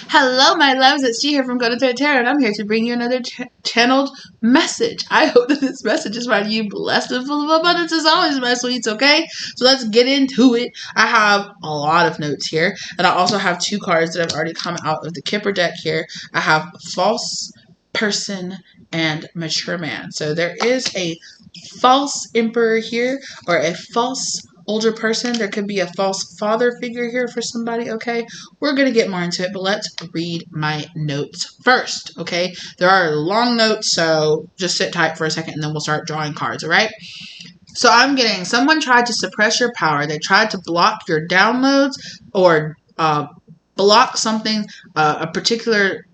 Hello, my loves. It's G here from Go to Thread Tarot, and I'm here to bring you another channeled message. I hope that this message is finding you blessed and full of abundance as always, my sweets, okay? So let's get into it. I have a lot of notes here, and I also have two cards that have already come out of the Kipper deck here. I have False Person and Mature Man. So there is a false emperor here, or a false older person. There could be a false father figure here for somebody, okay? We're going to get more into it, but let's read my notes first, okay? There are long notes, so just sit tight for a second and then we'll start drawing cards, all right? So I'm getting, someone tried to suppress your power. They tried to block your downloads or block something, a particular,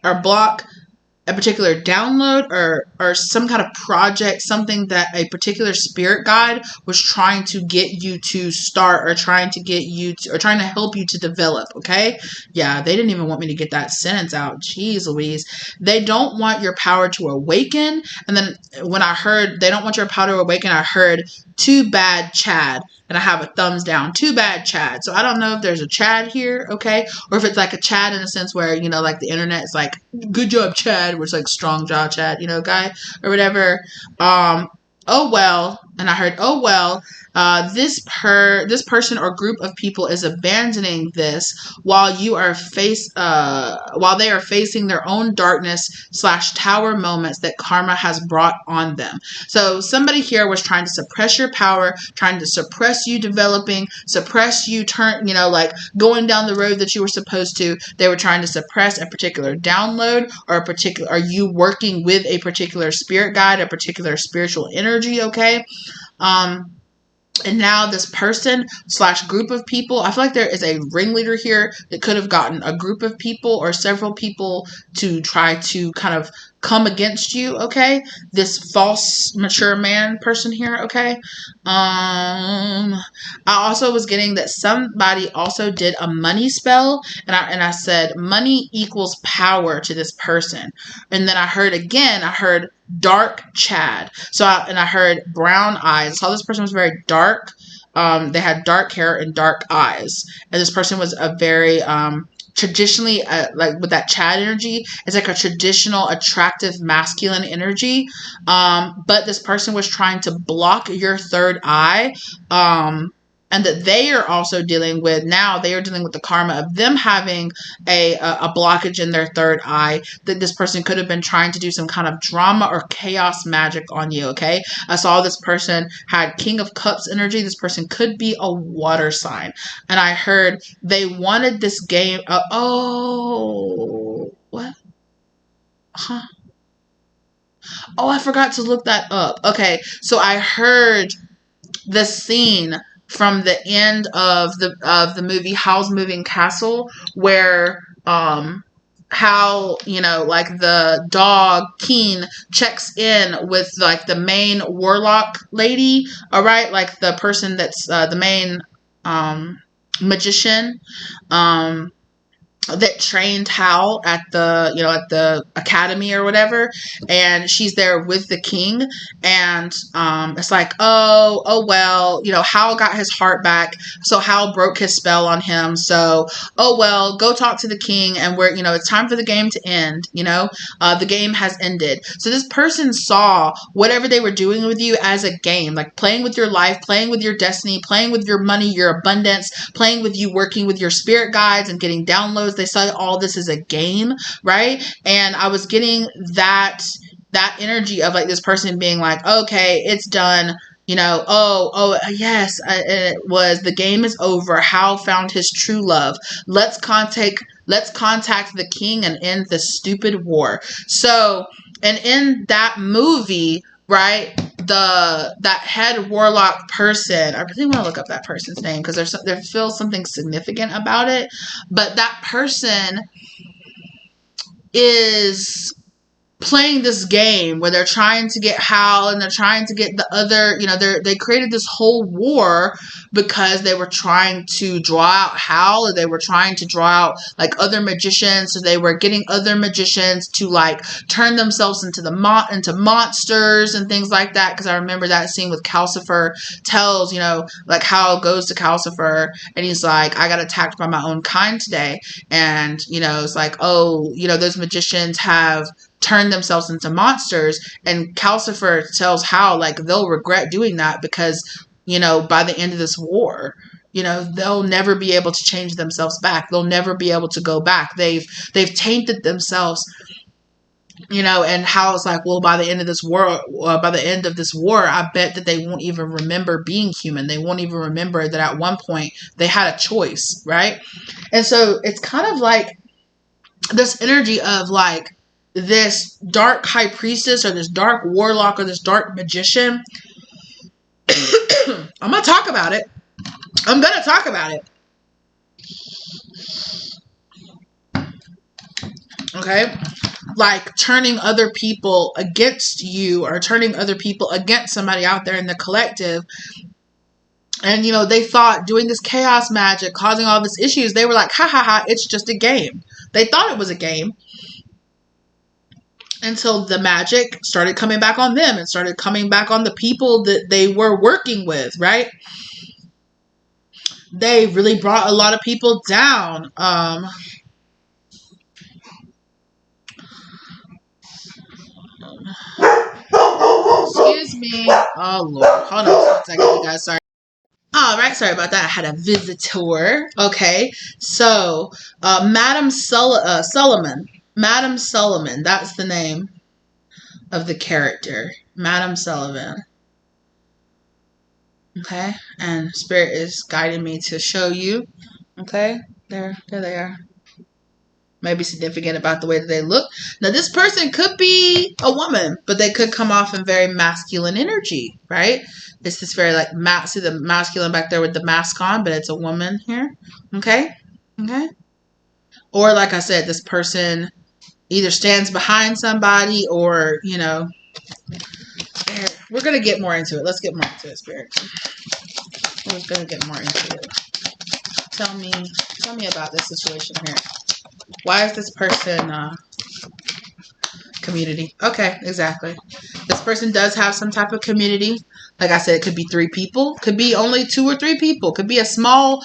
or block a particular download or some kind of project, something that a particular spirit guide was trying to get you to start, or trying to get you to, or trying to help you to develop, okay? Yeah, they didn't even want me to get that sentence out. Jeez Louise. They don't want your power to awaken. And then when I heard they don't want your power to awaken, I heard too bad, Chad. And I have a thumbs down. Too bad, Chad. So I don't know if there's a Chad here, okay? Or if it's like a Chad in a sense where, you know, like the internet is like, good job, Chad. Where it's like strong jaw Chad, you know, guy or whatever. Oh well. And I heard, oh well, this person or group of people is abandoning this while you are while they are facing their own darkness / tower moments that karma has brought on them. So somebody here was trying to suppress your power, trying to suppress you developing, suppress you like going down the road that you were supposed to. They were trying to suppress a particular download or are you working with a particular spirit guide, a particular spiritual energy, okay? And now this person / group of people, I feel like there is a ringleader here that could have gotten a group of people or several people to try to kind of come against you, okay? This false mature man person here, okay? I also was getting that somebody also did a money spell, and I said money equals power to this person. And then I heard dark Chad. So I heard brown eyes. I saw this person was very dark. They had dark hair and dark eyes. And this person was a very traditionally like with that Chad energy, it's like a traditional attractive masculine energy. But this person was trying to block your third eye. And that they are also dealing with, now they are dealing with the karma of them having a blockage in their third eye, that this person could have been trying to do some kind of drama or chaos magic on you, okay? I saw this person had King of Cups energy. This person could be a water sign. And I heard they wanted this game. What? Huh? Oh, I forgot to look that up. Okay, so I heard the scene from the end of the movie Howl's Moving Castle, where Hal, you know, like the dog Keen checks in with like the main warlock lady, all right, like the person that's the main magician that trained Hal at the academy or whatever, and she's there with the king, and it's like, oh well, you know, Hal got his heart back, so Hal broke his spell on him, so oh well, go talk to the king, and we're, you know, it's time for the game to end, you know, the game has ended. So this person saw whatever they were doing with you as a game, like playing with your life, playing with your destiny, playing with your money, your abundance, playing with you working with your spirit guides and getting downloads. They saw all this as a game, right? And I was getting that energy of like this person being like, okay, it's done. You know, oh yes, it was, the game is over. Hal found his true love. Let's contact the king and end this stupid war. So, and in that movie, right, that head warlock person, I really want to look up that person's name because there feels something significant about it. But that person is playing this game where they're trying to get Hal and they're trying to get the other, they created this whole war because they were trying to draw out Hal, or they were trying to draw out like other magicians. So they were getting other magicians to like turn themselves into into monsters and things like that. Because I remember that scene with Calcifer tells, like Hal goes to Calcifer and he's like, I got attacked by my own kind today. And, it's like, oh, those magicians have turn themselves into monsters, and Calcifer tells Hal like they'll regret doing that because by the end of this war they'll never be able to change themselves back. They'll never be able to go back. They've tainted themselves, and Hal's like, well, by the end of this war, I bet that they won't even remember being human. They won't even remember that at one point they had a choice, right? And so it's kind of like this energy of like this dark high priestess or this dark warlock or this dark magician. I'm going to talk about it. Okay? Like turning other people against you, or turning other people against somebody out there in the collective. And, they thought doing this chaos magic, causing all these issues, they were like, ha ha ha, it's just a game. They thought it was a game. Until the magic started coming back on them and started coming back on the people that they were working with, right? They really brought a lot of people down. Excuse me. Oh, Lord. Hold on a second, you guys. Sorry. All right. Sorry about that. I had a visitor. Okay. So, Madam Solomon. Madam Sullivan, that's the name of the character. Madam Sullivan. Okay, and Spirit is guiding me to show you. Okay, there they are. Maybe significant about the way that they look. Now, this person could be a woman, but they could come off in very masculine energy, right? It's this very like, see the masculine back there with the mask on, but it's a woman here. Okay. Or like I said, this person either stands behind somebody or, we're going to get more into it. Let's get more into it, Spirit. We're going to get more into it. Tell me about this situation here. Why is this person community? Okay, exactly. This person does have some type of community. Like I said, it could be 3 people, could be only 2 or 3 people, could be a small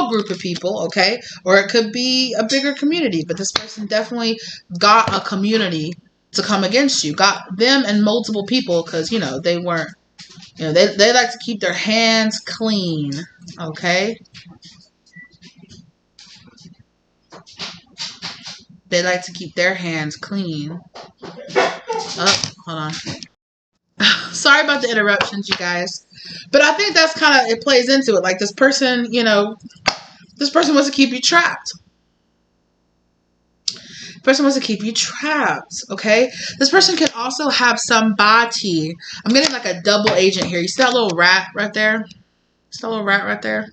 group of people, okay? Or it could be a bigger community, but this person definitely got a community to come against you. Got them and multiple people because, they weren't, they like to keep their hands clean, okay? They like to keep their hands clean. Oh, hold on. Sorry about the interruptions, you guys. But I think that's kind of, it plays into it. Like this person, this person wants to keep you trapped. Person wants to keep you trapped, okay? This person could also have somebody. I'm getting like a double agent here. You see that little rat right there? See that little rat right there?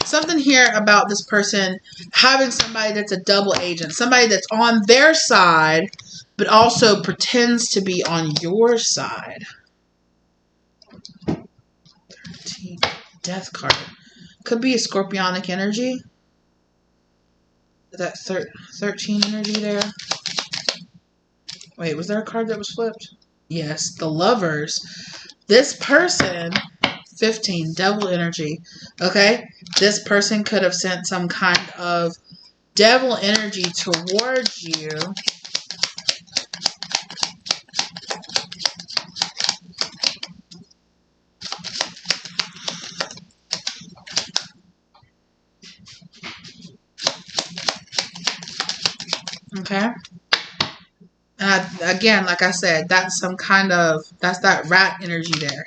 Something here about this person having somebody that's a double agent. Somebody that's on their side, but also pretends to be on your side. 13, Death card. Could be a scorpionic energy. That 13 energy there. Wait, was there a card that was flipped? Yes, the Lovers. This person, 15, devil energy. Okay, this person could have sent some kind of devil energy towards you. Okay. Again, like I said, that's that rat energy there.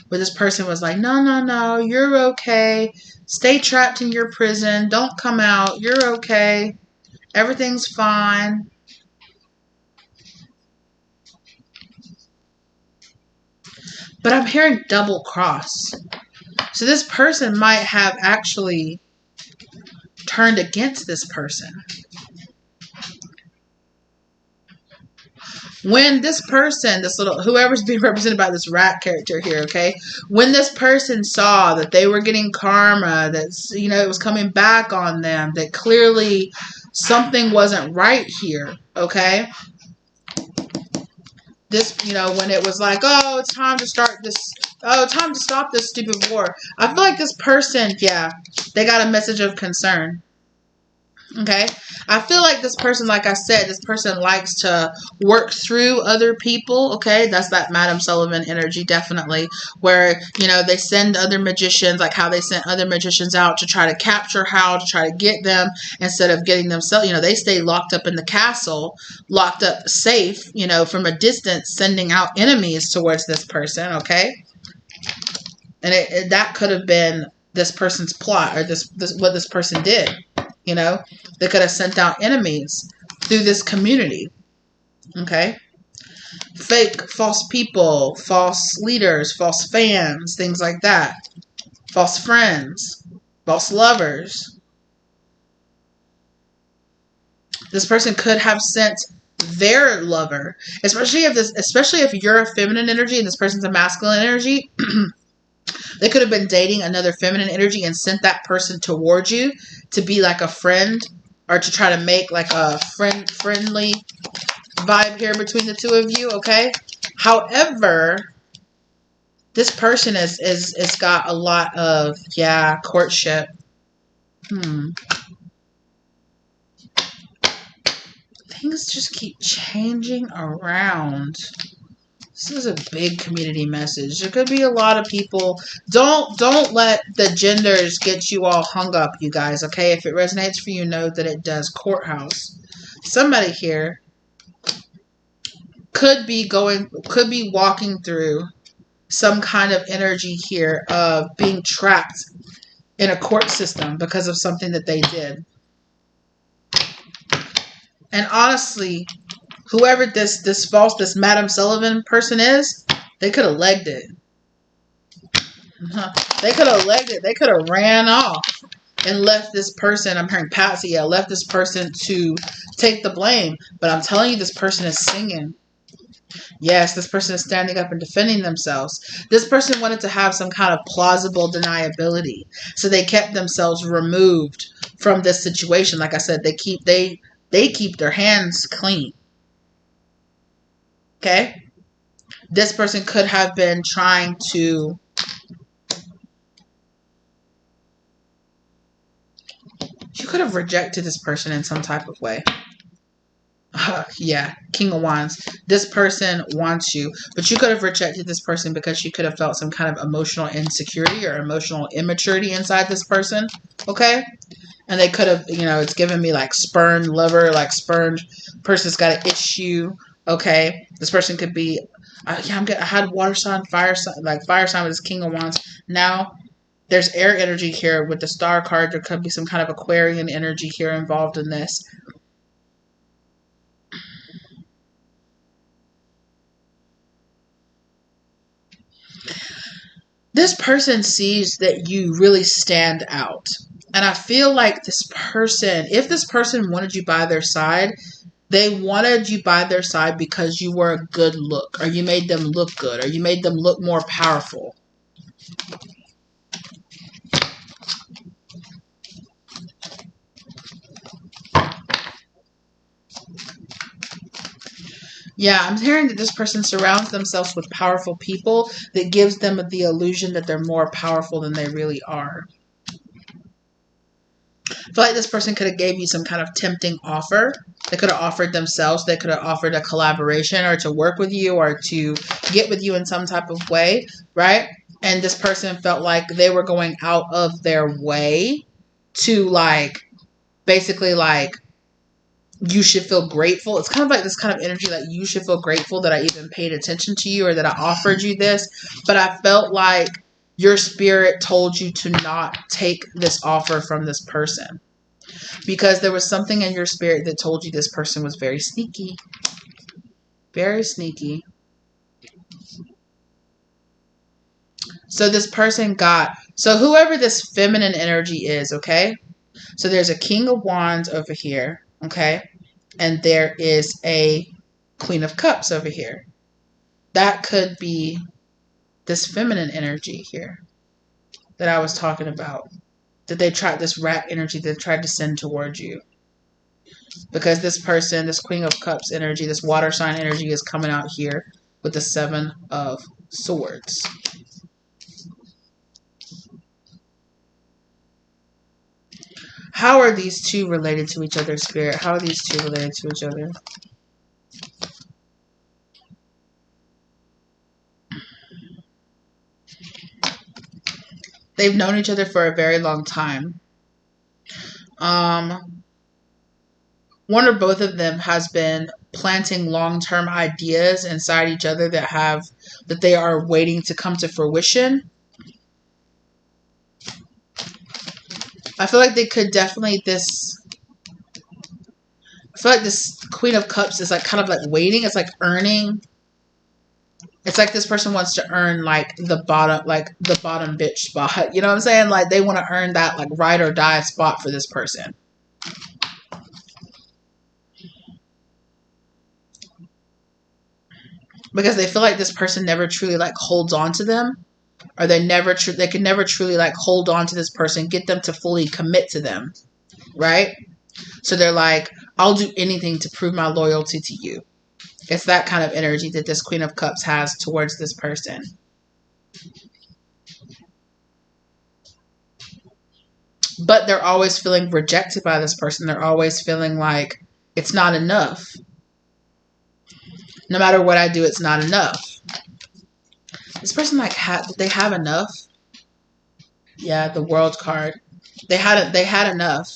Where this person was like, no, you're okay. Stay trapped in your prison. Don't come out. You're okay. Everything's fine. But I'm hearing double cross. So this person might have actually turned against this person. When this person, this little, whoever's being represented by this rat character here, okay, when this person saw that they were getting karma, that, you know, it was coming back on them, that clearly something wasn't right here, okay, this, you know, when it was like, oh, it's time to start this, oh, time to stop this stupid war, I feel like this person, yeah, they got a message of concern. Okay, I feel like this person, like I said, this person likes to work through other people. Okay, that's that Madam Sullivan energy, definitely, where, you know, they send other magicians, like how they sent other magicians out to try to capture Hal, to try to get them, instead of getting themselves, you know, they stay locked up in the castle, locked up safe, you know, from a distance, sending out enemies towards this person. Okay, and that could have been this person's plot, or this what this person did. You know, they could have sent out enemies through this community. Okay. Fake, false people, false leaders, false fans, things like that. False friends, false lovers. This person could have sent their lover, especially if you're a feminine energy and this person's a masculine energy. They could have been dating another feminine energy and sent that person towards you to be like a friend, or to try to make like a friendly vibe here between the two of you, okay? However, this person is got a lot of, yeah, courtship. Things just keep changing around. This is a big community message. There could be a lot of people. Don't let the genders get you all hung up, you guys, okay? If it resonates for you, know that it does. Courthouse. Somebody here could be walking through some kind of energy here of being trapped in a court system because of something that they did. And honestly, whoever this Madam Sullivan person is, they could have legged it. They could have legged it. They could have ran off and left this person, I'm hearing Patsy, yeah, left this person to take the blame. But I'm telling you, this person is singing. Yes, this person is standing up and defending themselves. This person wanted to have some kind of plausible deniability. So they kept themselves removed from this situation. Like I said, they keep their hands clean. Okay? This person could have been trying to you could have rejected this person in some type of way. Yeah, King of Wands. This person wants you, but you could have rejected this person because you could have felt some kind of emotional insecurity or emotional immaturity inside this person. Okay? And they could have, you know, it's given me like spurned lover, like spurned person's got an issue. Okay? This person could be, I had water sign, fire sign, like fire sign with this King of Wands. Now, there's air energy here with the star card. There could be some kind of Aquarian energy here involved in this. This person sees that you really stand out. And I feel like this person, if this person wanted you by their side, they wanted you by their side because you were a good look, or you made them look good, or you made them look more powerful. Yeah, I'm hearing that this person surrounds themselves with powerful people that gives them the illusion that they're more powerful than they really are. I feel like this person could have gave you some kind of tempting offer. They could have offered themselves. They could have offered a collaboration or to work with you or to get with you in some type of way, right? And this person felt like they were going out of their way to like, basically like, you should feel grateful. It's kind of like this kind of energy like you should feel grateful that I even paid attention to you or that I offered you this. But I felt like your spirit told you to not take this offer from this person. Because there was something in your spirit that told you this person was very sneaky. Very sneaky. So this person so whoever this feminine energy is, okay? So there's a King of Wands over here, okay? And there is a Queen of Cups over here. That could be this feminine energy here that I was talking about. That they tried, this rat energy that they tried to send towards you. Because this person, this Queen of Cups energy, this water sign energy is coming out here with the Seven of Swords. How are these two related to each other, Spirit? How are these two related to each other? They've known each other for a very long time. One or both of them has been planting long-term ideas inside each other that they are waiting to come to fruition. I feel like they could definitely I feel like this Queen of Cups is like kind of like waiting. It's like earning. It's like this person wants to earn like the bottom bitch spot. You know what I'm saying? Like they want to earn that like ride or die spot for this person. Because they feel like this person never truly like holds on to them. Or they can never truly like hold on to this person, get them to fully commit to them. Right? So they're like, I'll do anything to prove my loyalty to you. It's that kind of energy that this Queen of Cups has towards this person. But they're always feeling rejected by this person. They're always feeling like it's not enough. No matter what I do, it's not enough. This person like did they have enough? Yeah, the World card. They had enough.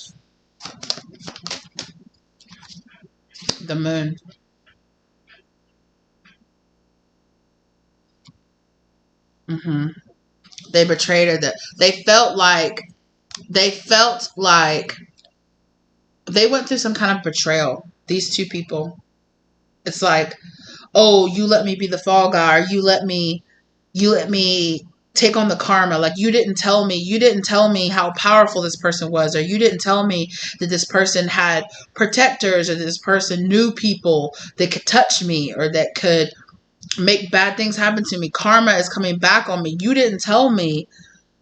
The Moon. They betrayed her. They felt like they went through some kind of betrayal. These two people. It's like, oh, you let me be the fall guy, or you let me take on the karma. Like you didn't tell me how powerful this person was, or you didn't tell me that this person had protectors, or that this person knew people that could touch me, or that could make bad things happen to me. Karma is coming back on me. You didn't tell me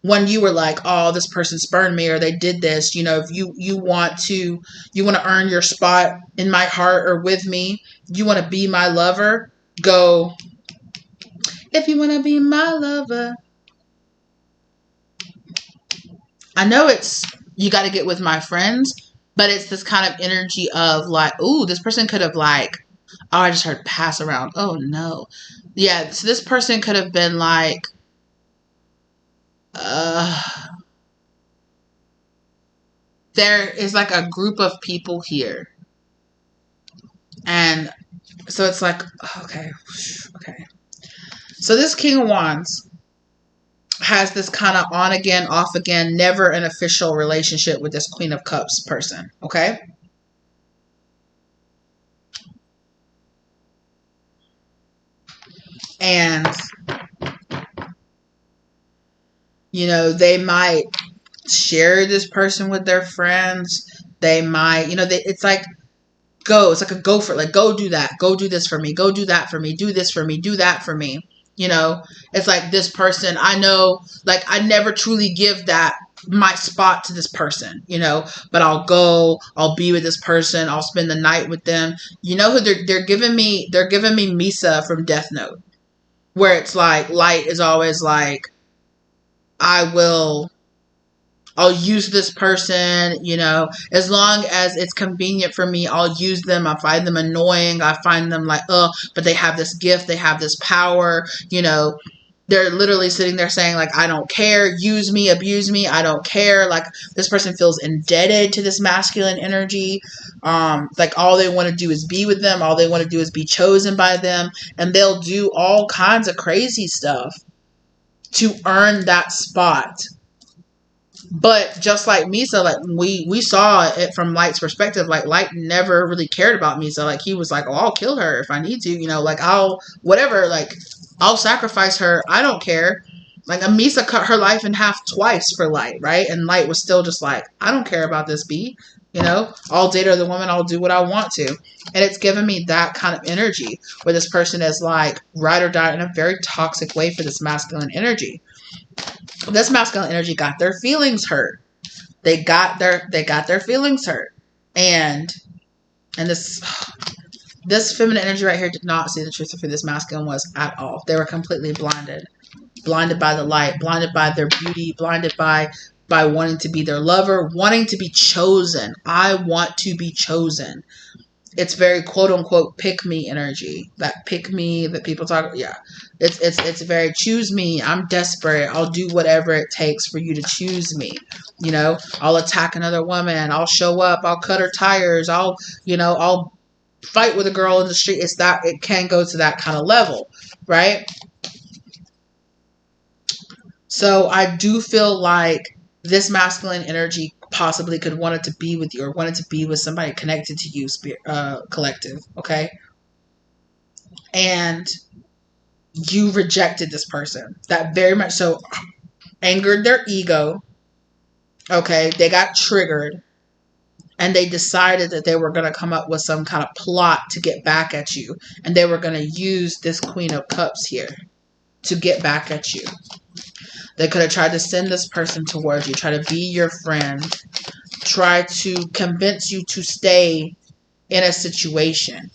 when you were like, oh, this person spurned me, or they did this. You know, if you want to earn your spot in my heart or with me, you want to be my lover, go. If you want to be my lover. I know you got to get with my friends, but it's this kind of energy of like, ooh, this person could have like, oh, I just heard pass around. Oh, no. Yeah, so this person could have been like, there is like a group of people here. And so it's like, okay. So this King of Wands has this kind of on again, off again, never an official relationship with this Queen of Cups person. Okay? And, you know, they might share this person with their friends. They might, you know, it's like, it's like a go for it. Like, go do that. Go do this for me. Go do that for me. Do this for me. Do that for me. You know, it's like this person, I know, like, I never truly give my spot to this person, you know, but I'll be with this person. I'll spend the night with them. You know who they're giving me? They're giving me Misa from Death Note, where it's like, Light is always like, I'll use this person, you know, as long as it's convenient for me, I'll use them. I find them annoying. I find them like, but they have this gift. They have this power, you know, they're literally sitting there saying like, I don't care. Use me, abuse me. I don't care. Like this person feels indebted to this masculine energy. Like all they want to do is be with them. All they want to do is be chosen by them. And they'll do all kinds of crazy stuff to earn that spot. But just like Misa, like we saw it from Light's perspective, like Light never really cared about Misa. Like he was like, oh, I'll kill her if I need to, you know, like I'll sacrifice her. I don't care. Like Amisa cut her life in half twice for Light, right? And Light was still just like, I don't care about this B. You know, I'll date other women. I'll do what I want to. And it's given me that kind of energy where this person is like ride or die in a very toxic way for this masculine energy. This masculine energy got their feelings hurt. They got their feelings hurt. And this feminine energy right here did not see the truth of who this masculine was at all. They were completely blinded. Blinded by the light, blinded by their beauty, blinded by wanting to be their lover, wanting to be chosen. I want to be chosen. It's very quote unquote pick me energy. That pick me that people talk. Yeah, it's very choose me. I'm desperate. I'll do whatever it takes for you to choose me. You know, I'll attack another woman. I'll show up. I'll cut her tires. I'll fight with a girl in the street. It can go to that kind of level, right? So I do feel like this masculine energy possibly could wanted to be with you or wanted to be with somebody connected to you, collective, okay? And you rejected this person. That very much so angered their ego, okay? They got triggered, and they decided that they were going to come up with some kind of plot to get back at you, and they were going to use this Queen of Cups here to get back at you. They could have tried to send this person towards you, try to be your friend, try to convince you to stay in a situation.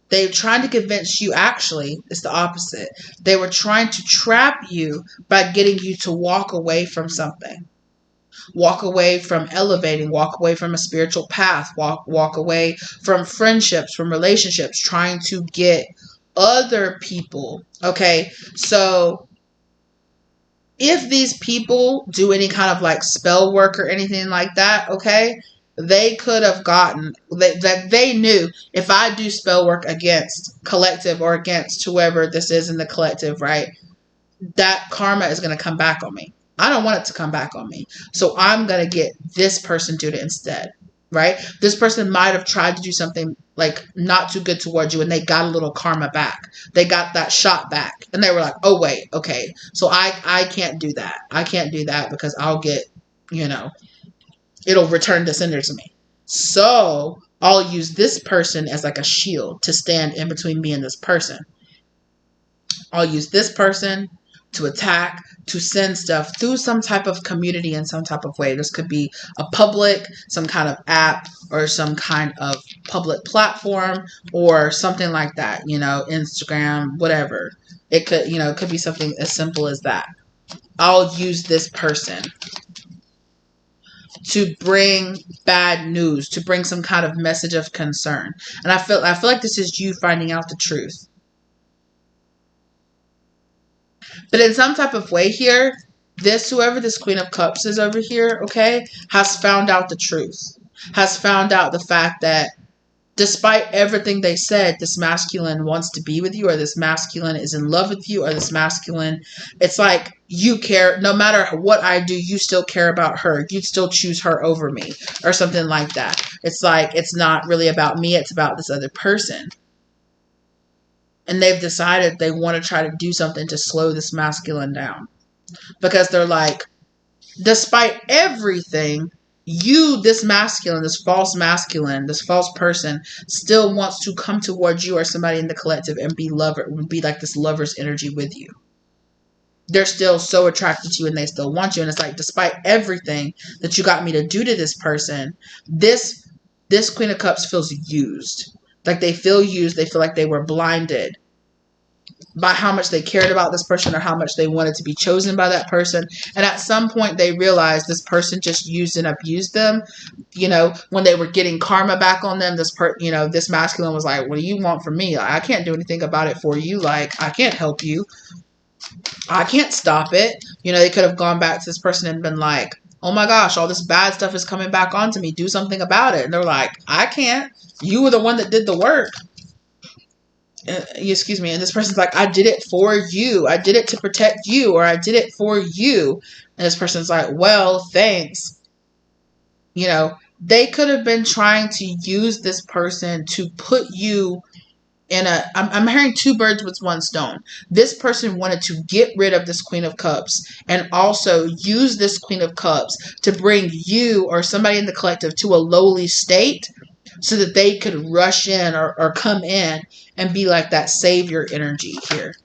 They tried to convince you, actually, it's the opposite. They were trying to trap you by getting you to walk away from something. Walk away from elevating, walk away from a spiritual path, walk away from friendships, from relationships, trying to get other people. Okay, so if these people do any kind of like spell work or anything like that, okay, they could have gotten that they knew if I do spell work against collective or against whoever this is in the collective, right, that karma is going to come back on me. I don't want it to come back on me. So I'm going to get this person to do it instead, right? This person might have tried to do something like not too good towards you and they got a little karma back. They got that shot back and they were like, oh, wait, okay. So I can't do that. I can't do that because I'll get, it'll return the sender to me. So I'll use this person as like a shield to stand in between me and this person. I'll use this person to attack, to send stuff through some type of community in some type of way. This could be a public, some kind of app, or some kind of public platform, or something like that, Instagram, whatever. It could, it could be something as simple as that. I'll use this person to bring bad news, to bring some kind of message of concern. And I feel like this is you finding out the truth. But in some type of way here, whoever this Queen of Cups is over here, okay, has found out the truth. Has found out the fact that despite everything they said, this masculine wants to be with you, or this masculine is in love with you, or this masculine, it's like you care, no matter what I do, you still care about her. You'd still choose her over me, or something like that. It's like, it's not really about me, it's about this other person. And they've decided they want to try to do something to slow this masculine down. Because they're like, despite everything, this masculine, this false person, still wants to come towards you or somebody in the collective and be like this lover's energy with you. They're still so attracted to you and they still want you. And it's like, despite everything that you got me to do to this person, this Queen of Cups feels used. Like they feel used. They feel like they were blinded by how much they cared about this person or how much they wanted to be chosen by that person. And at some point they realized this person just used and abused them. When they were getting karma back on them, this masculine was like, what do you want from me? I can't do anything about it for you. Like, I can't help you. I can't stop it. They could have gone back to this person and been like, oh my gosh, all this bad stuff is coming back onto me. Do something about it. And they're like, I can't. You were the one that did the work. Excuse me. And this person's like, I did it for you. I did it to protect you, or I did it for you. And this person's like, well, thanks. They could have been trying to use this person to put you I'm hearing two birds with one stone. This person wanted to get rid of this Queen of Cups and also use this Queen of Cups to bring you or somebody in the collective to a lowly state so that they could rush in or come in and be like that savior energy here.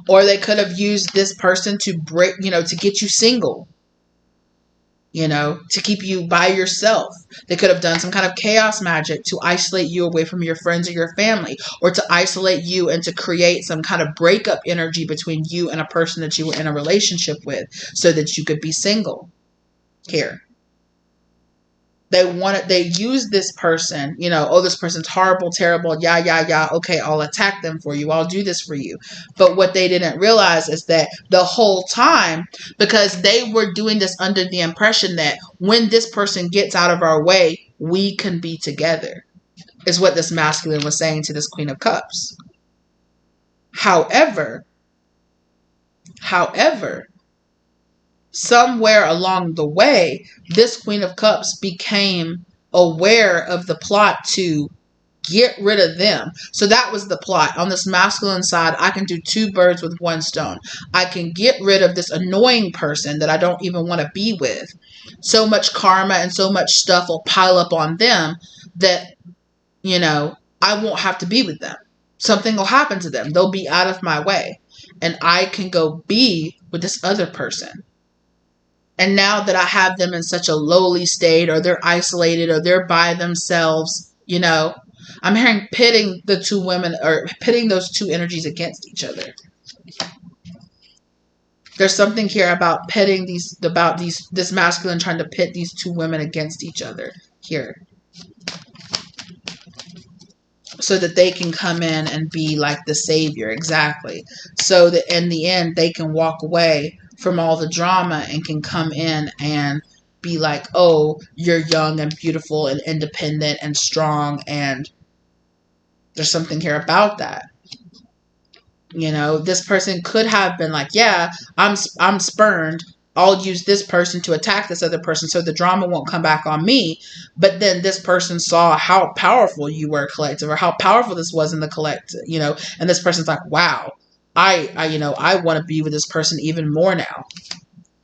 Or they could have used this person to break, to get you single. To keep you by yourself. They could have done some kind of chaos magic to isolate you away from your friends or your family, or to isolate you and to create some kind of breakup energy between you and a person that you were in a relationship with so that you could be single. Here. They used this person, this person's horrible, terrible, yeah, okay, I'll attack them for you, I'll do this for you. But what they didn't realize is that the whole time, because they were doing this under the impression that when this person gets out of our way, we can be together, is what this masculine was saying to this Queen of Cups. However, somewhere along the way, this Queen of Cups became aware of the plot to get rid of them. So that was the plot. On this masculine side, I can do two birds with one stone. I can get rid of this annoying person that I don't even want to be with. So much karma and so much stuff will pile up on them that, I won't have to be with them. Something will happen to them. They'll be out of my way. And I can go be with this other person. And now that I have them in such a lowly state, or they're isolated, or they're by themselves, I'm hearing pitting the two women, or pitting those two energies against each other. There's something here about pitting this masculine trying to pit these two women against each other here. So that they can come in and be like the savior, exactly. So that in the end, they can walk away from all the drama and can come in and be like, oh, you're young and beautiful and independent and strong, and there's something here about that. This person could have been like, yeah, I'm spurned. I'll use this person to attack this other person so the drama won't come back on me. But then this person saw how powerful you were collective, or how powerful this was in the collective, and this person's like, wow, I want to be with this person even more now.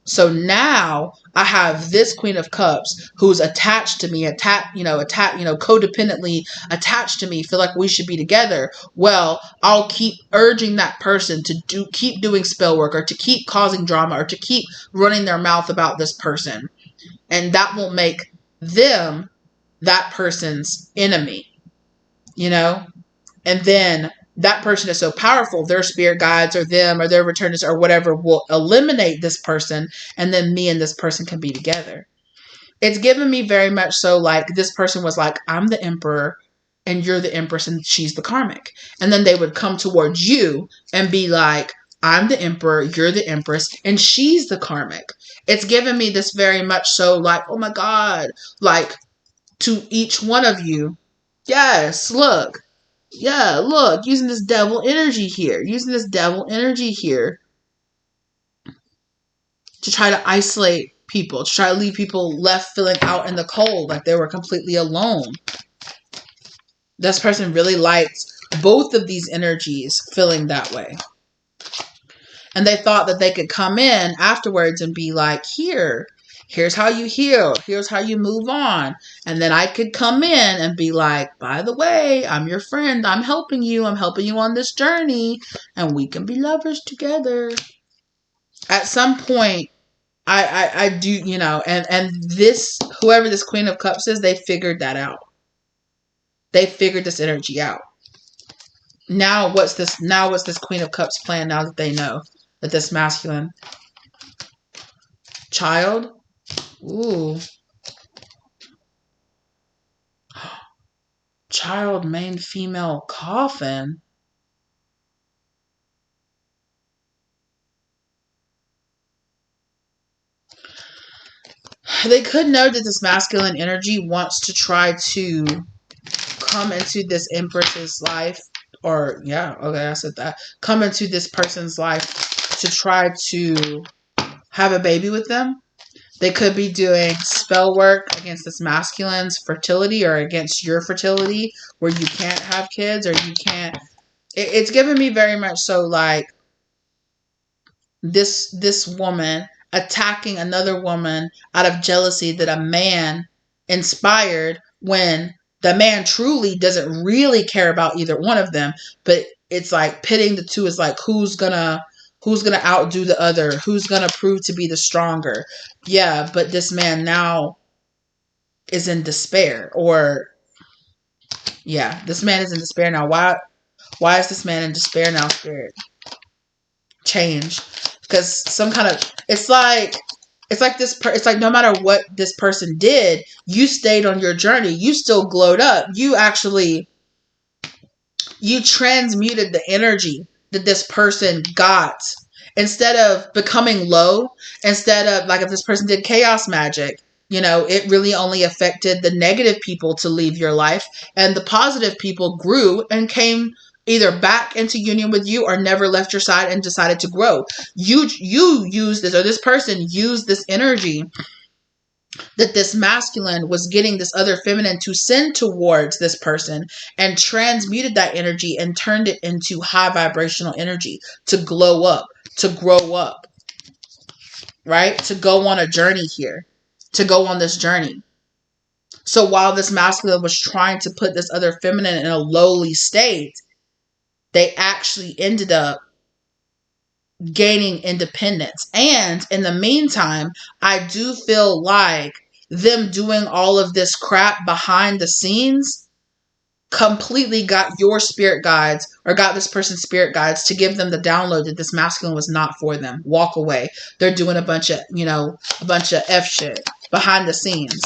So now I have this Queen of Cups who's attached to me, codependently attached to me, feel like we should be together. Well, I'll keep urging that person to keep doing spell work, or to keep causing drama, or to keep running their mouth about this person. And that will make them that person's enemy, and then that person is so powerful, their spirit guides or them or their returners or whatever will eliminate this person, and then me and this person can be together. It's given me very much so like this person was like, I'm the emperor and you're the empress and she's the karmic. And then they would come towards you and be like, I'm the emperor, you're the empress, and she's the karmic. It's given me this very much so like, oh my God, like to each one of you. Yes, look. Yeah, look, using this devil energy here to try to isolate people, to try to leave people left feeling out in the cold, like they were completely alone. This person really liked both of these energies feeling that way. And they thought that they could come in afterwards and be like, here's how you heal. Here's how you move on. And then I could come in and be like, by the way, I'm your friend. I'm helping you. I'm helping you on this journey. And we can be lovers together. At some point, I do, and this, whoever this Queen of Cups is, they figured that out. They figured this energy out. Now what's this Queen of Cups plan now that they know that this masculine child? Ooh. Child, main female coffin. They could know that this masculine energy wants to try to come into this empress's life. Or, yeah, okay, I said that. Come into this person's life to try to have a baby with them. They could be doing spell work against this masculine's fertility or against your fertility where you can't have kids or you can't. It's given me very much so like this woman attacking another woman out of jealousy that a man inspired when the man truly doesn't really care about either one of them, but it's like pitting the two is like who's gonna outdo the other, who's gonna prove to be the stronger. Yeah, but this man now is in despair, or yeah, this man is in despair now. Why is this man in despair now, Spirit? Change. Because some kind of, it's like it's like no matter what this person did, you stayed on your journey. You still glowed up. You transmuted the energy that this person got. Instead of becoming low, instead of like if this person did chaos magic, it really only affected the negative people to leave your life, and the positive people grew and came either back into union with you or never left your side and decided to grow. You used this, or this person used this energy that this masculine was getting this other feminine to send towards this person and transmuted that energy and turned it into high vibrational energy to glow up, to grow up, right? To go on a journey here, to go on this journey. So while this masculine was trying to put this other feminine in a lowly state, they actually ended up gaining independence. And in the meantime, I do feel like them doing all of this crap behind the scenes completely got your spirit guides, or got this person's spirit guides to give them the download that this masculine was not for them. Walk away. They're doing a bunch of F shit behind the scenes.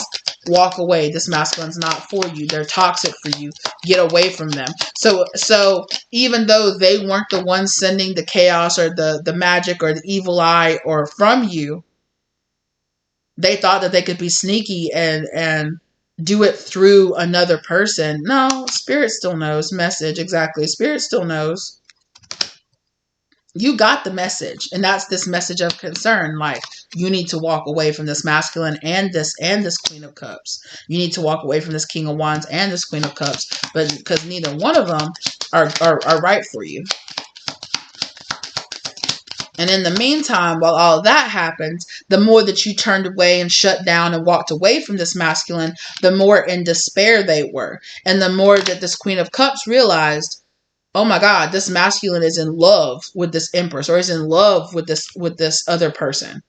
Walk away. This masculine's not for you. They're toxic for you. Get away from them. So even though they weren't the ones sending the chaos or the magic or the evil eye or from you, they thought that they could be sneaky and do it through another person. No, Spirit still knows. Message, exactly. Spirit still knows. You got the message, and that's this message of concern. Like, you need to walk away from this masculine and this Queen of Cups. You need to walk away from this King of Wands and this Queen of Cups, but because neither one of them are right for you. And in the meantime, while all of that happens, the more that you turned away and shut down and walked away from this masculine, the more in despair they were. And the more that this Queen of Cups realized, oh my God, this masculine is in love with this Empress, or is in love with this other person.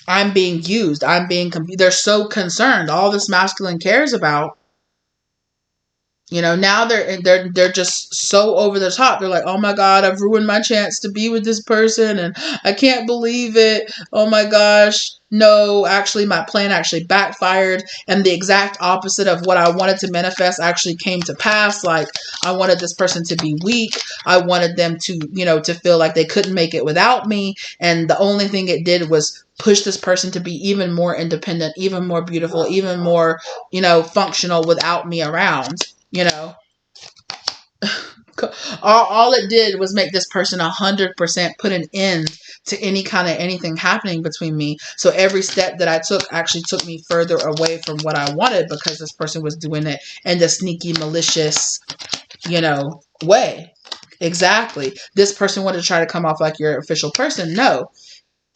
I'm being used. They're so concerned. All this masculine cares about, now they're just so over the top. They're like, oh my God, I've ruined my chance to be with this person, and I can't believe it. Oh my gosh. No, actually, my plan actually backfired, and the exact opposite of what I wanted to manifest actually came to pass. Like, I wanted this person to be weak. I wanted them to, to feel like they couldn't make it without me. And the only thing it did was push this person to be even more independent, even more beautiful, even more, functional without me around. All it did was make this person 100% put an end to any kind of anything happening between me. So every step that I took actually took me further away from what I wanted, because this person was doing it in the sneaky, malicious, way. Exactly. This person wanted to try to come off like your official person. No.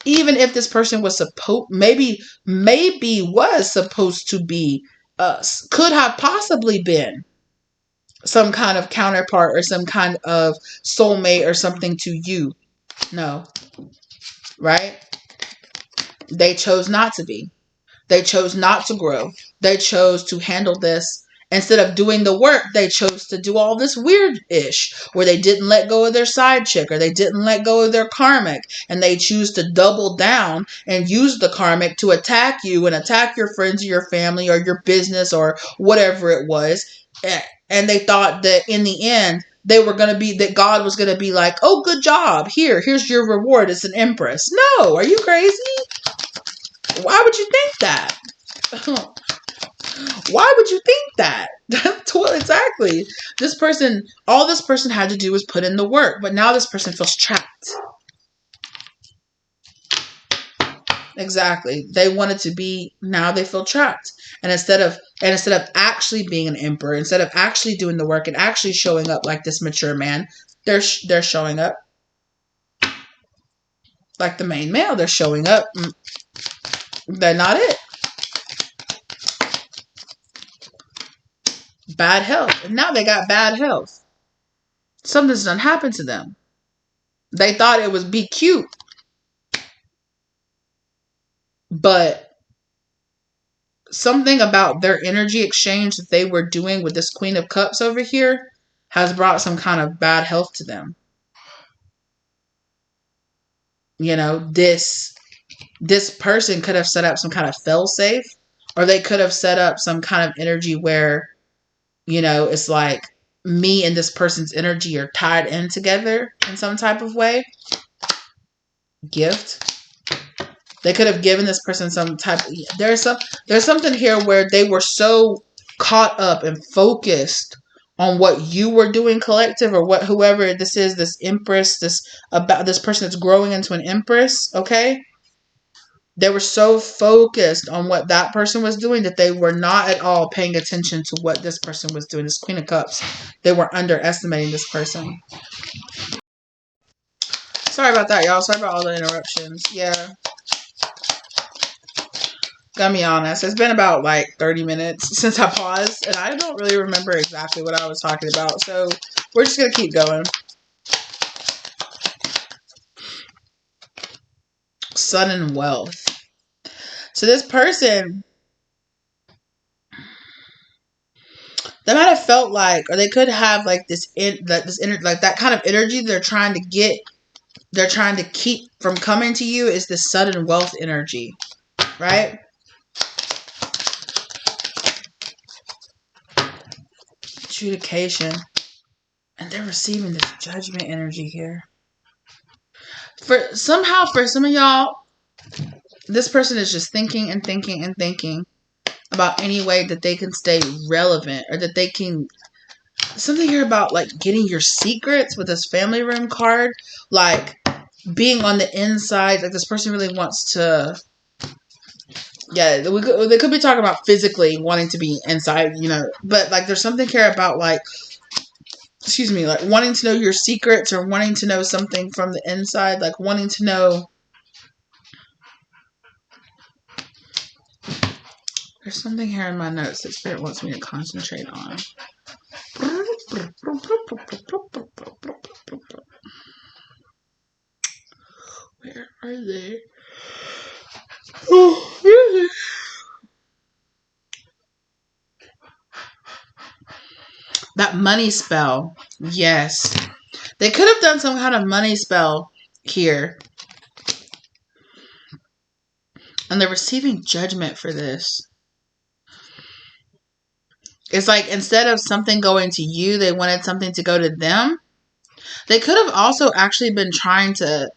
Even if this person was maybe was supposed to be us, could have possibly been some kind of counterpart or some kind of soulmate or something to you. No. Right? They chose not to be. They chose not to grow. They chose to handle this. Instead of doing the work, they chose to do all this weird-ish, where they didn't let go of their side chick, or they didn't let go of their karmic, and they choose to double down and use the karmic to attack you and attack your friends or your family or your business or whatever it was. And they thought that in the end, that God was going to be like, oh, good job. Here's your reward. It's an Empress. No, are you crazy? Why would you think that? Why would you think that? Exactly. All this person had to do was put in the work, but now this person feels trapped. Exactly. They wanted to be, now they feel trapped. And instead of actually being an emperor, instead of actually doing the work and actually showing up like this mature man, they're showing up like the main male. They're showing up. They're not it. Bad health. And now they got bad health. Something's done happened to them. They thought it was be cute. But something about their energy exchange that they were doing with this Queen of Cups over here has brought some kind of bad health to them. You know, this person could have set up some kind of fail-safe, or they could have set up some kind of energy where, you know, it's like me and this person's energy are tied in together in some type of way. Gift. They could have given this person some type of, there's something here where they were so caught up and focused on what you were doing collective, or what, whoever this is, this empress, this person that's growing into an empress, okay? They were so focused on what that person was doing that they were not at all paying attention to what this person was doing. This Queen of Cups. They were underestimating this person. Sorry about that, y'all. Sorry about all the interruptions. Yeah. Gotta be honest. It's been about like 30 minutes since I paused, and I don't really remember exactly what I was talking about. So we're just gonna keep going. Sudden wealth. So this person, they might have felt like, or they could have like that kind of energy they're trying to keep from coming to you, is this sudden wealth energy, right? Adjudication. And they're receiving this judgment energy here. For some of y'all, this person is just thinking and thinking and thinking about any way that they can stay relevant, or that they can, something here about like getting your secrets with this family room card, like being on the inside. Like this person really wants to, yeah, they could be talking about physically wanting to be inside, you know, but like there's something here about like, excuse me, like wanting to know your secrets, or wanting to know something from the inside, like wanting to know. There's something here in my notes that Spirit wants me to concentrate on. Where are they? Oh, that money spell. Yes. They could have done some kind of money spell here. And they're receiving judgment for this. It's like instead of something going to you, they wanted something to go to them. They could have also actually been trying to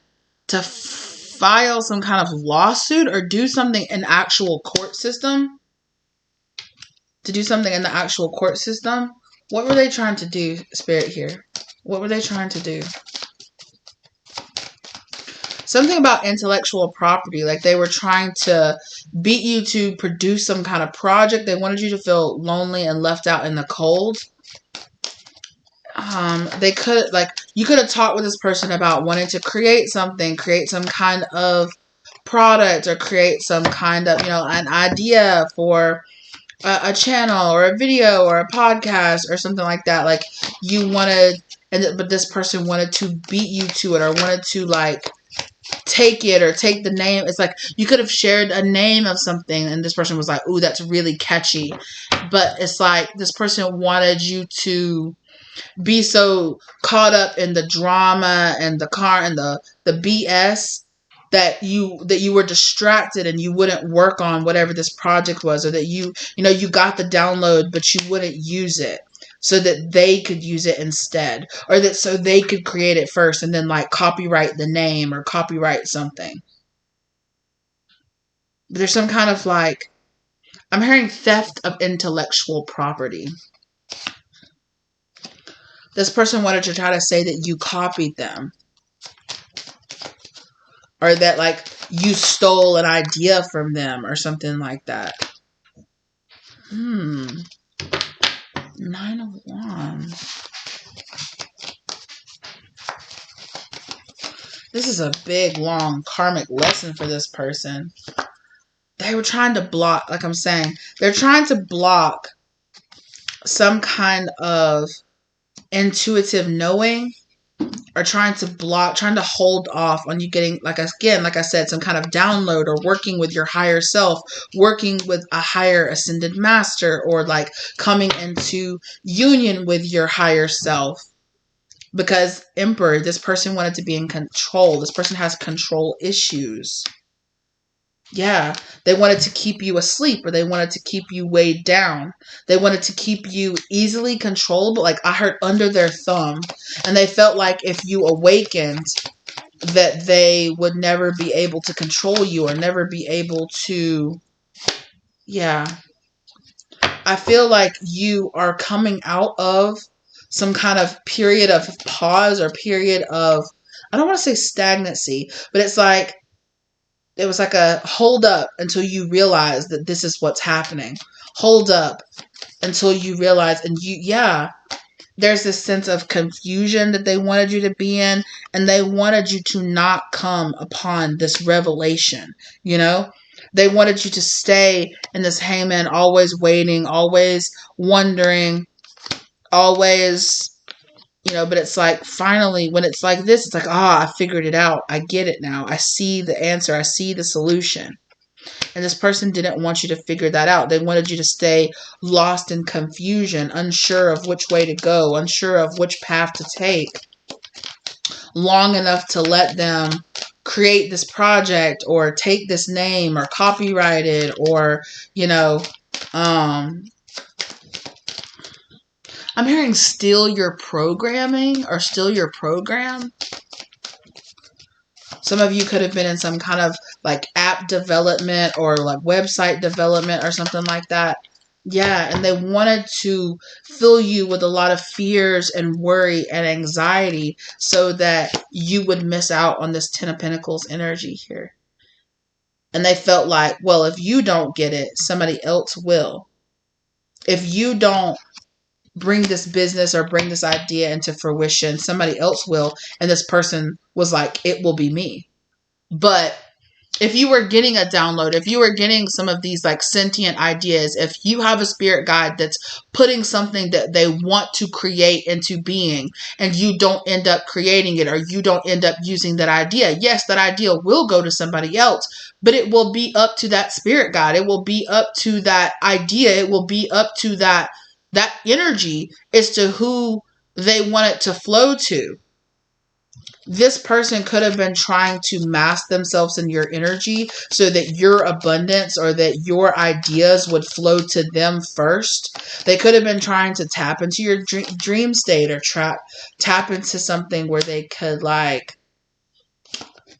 file some kind of lawsuit, or do something in actual court system. To do something in the actual court system. What were they trying to do, Spirit, here? What were they trying to do? Something about intellectual property. Like they were trying to beat you to produce some kind of project. They wanted you to feel lonely and left out in the cold. They could, like, you could have talked with this person about wanting to create something, create some kind of product, or create some kind of, you know, an idea for a channel or a video or a podcast or something like that. Like you wanted, but this person wanted to beat you to it, or wanted to like take it, or take the name. It's like you could have shared a name of something, and this person was like, ooh, that's really catchy. But it's like this person wanted you to be so caught up in the drama and the car and the BS that you were distracted, and you wouldn't work on whatever this project was, or that you got the download but you wouldn't use it, so that they could use it instead, or that so they could create it first and then like copyright the name or copyright something. But there's some kind of like, I'm hearing theft of intellectual property. This person wanted to try to say that you copied them, or that like you stole an idea from them or something like that. 9 of Wands. This is a big, long karmic lesson for this person. They were trying to block, like I'm saying, they're trying to block some kind of intuitive knowing, or trying to hold off on you getting, like I said, some kind of download, or working with your higher self, working with a higher ascended master, or like coming into union with your higher self. Because Emperor, this person wanted to be in control. This person has control issues. Yeah, they wanted to keep you asleep, or they wanted to keep you weighed down. They wanted to keep you easily controllable, like I heard, under their thumb. And they felt like if you awakened, that they would never be able to control you, or never be able to, yeah. I feel like you are coming out of some kind of period of pause, or period of, I don't want to say stagnancy, but it's like, it was like a hold up until you realize that this is what's happening. Hold up until you realize, and there's this sense of confusion that they wanted you to be in, and they wanted you to not come upon this revelation, They wanted you to stay in this hangman, always waiting, always wondering, always, but it's like, finally, when it's like this, it's like, I figured it out. I get it now. I see the answer. I see the solution. And this person didn't want you to figure that out. They wanted you to stay lost in confusion, unsure of which way to go, unsure of which path to take, long enough to let them create this project, or take this name, or copyright it, or, I'm hearing steal your programming, or steal your program. Some of you could have been in some kind of like app development, or like website development, or something like that. Yeah, and they wanted to fill you with a lot of fears and worry and anxiety, so that you would miss out on this 10 of Pentacles energy here. And they felt like, well, if you don't get it, somebody else will. If you don't bring this business or bring this idea into fruition, somebody else will. And this person was like, it will be me. But if you were getting a download, if you were getting some of these like sentient ideas, if you have a spirit guide that's putting something that they want to create into being, and you don't end up creating it, or you don't end up using that idea, yes, that idea will go to somebody else, but it will be up to that spirit guide. It will be up to that idea. It will be up to that energy as to who they want it to flow to. This person could have been trying to mask themselves in your energy, so that your abundance, or that your ideas would flow to them first. They could have been trying to tap into your dream state, or tap into something where they could, like,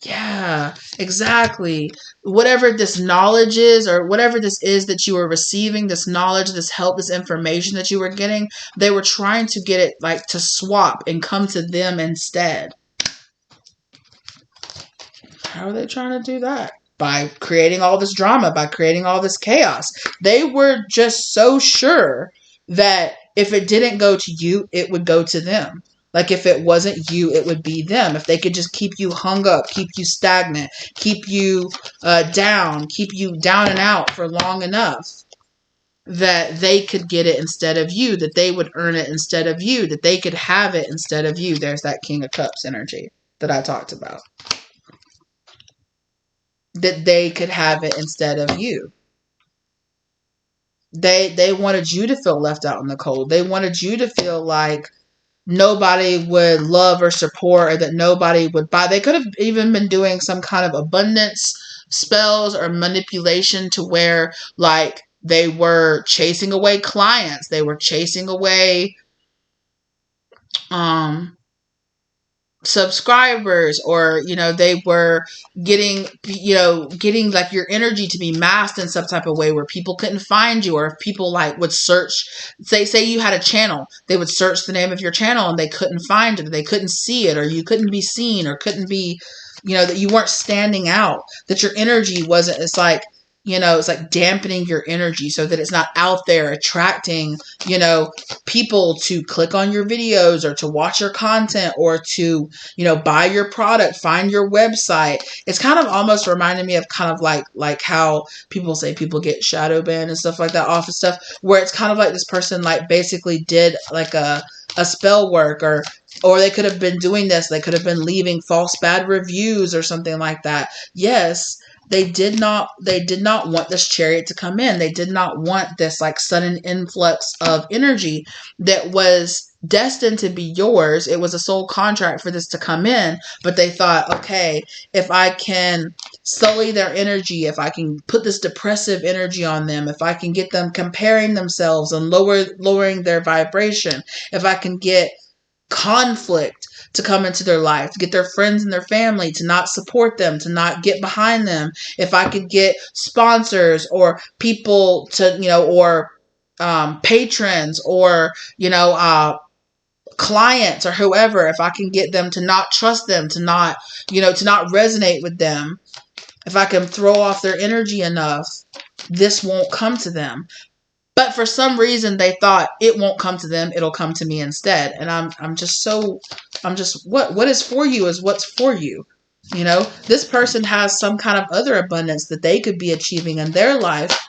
yeah, exactly. Whatever this knowledge is, or whatever this is that you were receiving, this knowledge, this help, this information that you were getting, they were trying to get it, like, to swap and come to them instead. How are they trying to do that? By creating all this drama, by creating all this chaos. They were just so sure that if it didn't go to you, it would go to them. Like, if it wasn't you, it would be them. If they could just keep you hung up, keep you stagnant, keep you down, keep you down and out for long enough, that they could get it instead of you, that they would earn it instead of you, that they could have it instead of you. There's that King of Cups energy that I talked about. That they could have it instead of you. They wanted you to feel left out in the cold. They wanted you to feel like nobody would love or support, or that nobody would buy. They could have even been doing some kind of abundance spells or manipulation, to where, like, they were chasing away clients. They were chasing away subscribers, or they were getting like your energy to be masked in some type of way, where people couldn't find you, or if people like would search, say you had a channel, they would search the name of your channel and they couldn't find it, or they couldn't see it, or you couldn't be seen, or couldn't be that you weren't standing out, that your energy wasn't, it's like, it's like dampening your energy so that it's not out there attracting, people to click on your videos or to watch your content or to, buy your product, find your website. It's kind of almost reminded me of kind of like how people say people get shadow banned and stuff like that off of stuff, where it's kind of like this person like basically did like a spell work, or they could have been doing this. They could have been leaving false bad reviews or something like that. Yes, they did not want this chariot to come in. They did not want this like sudden influx of energy that was destined to be yours. It was a soul contract for this to come in, but they thought, okay, if I can sully their energy, if I can put this depressive energy on them, if I can get them comparing themselves and lowering their vibration, if I can get conflict to come into their life, to get their friends and their family to not support them, to not get behind them, if I could get sponsors or people to, or patrons or, clients or whoever, if I can get them to not trust them, to not resonate with them, if I can throw off their energy enough, this won't come to them. But for some reason, they thought it won't come to them. It'll come to me instead. And I'm just what is for you is what's for you. This person has some kind of other abundance that they could be achieving in their life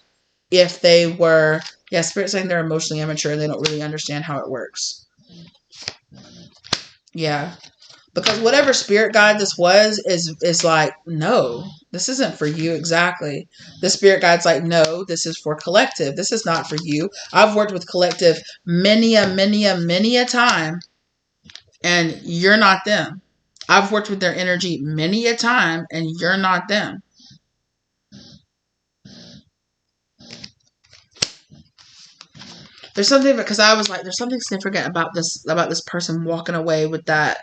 if they were, Spirit's saying they're emotionally immature and they don't really understand how it works. Yeah. Because whatever spirit guide this was is like, no, this isn't for you exactly. The spirit guide's like, no, this is for collective. This is not for you. I've worked with collective many a time, and you're not them. I've worked with their energy many a time, and you're not them. There's something, because I was like, there's something significant about this person walking away with that,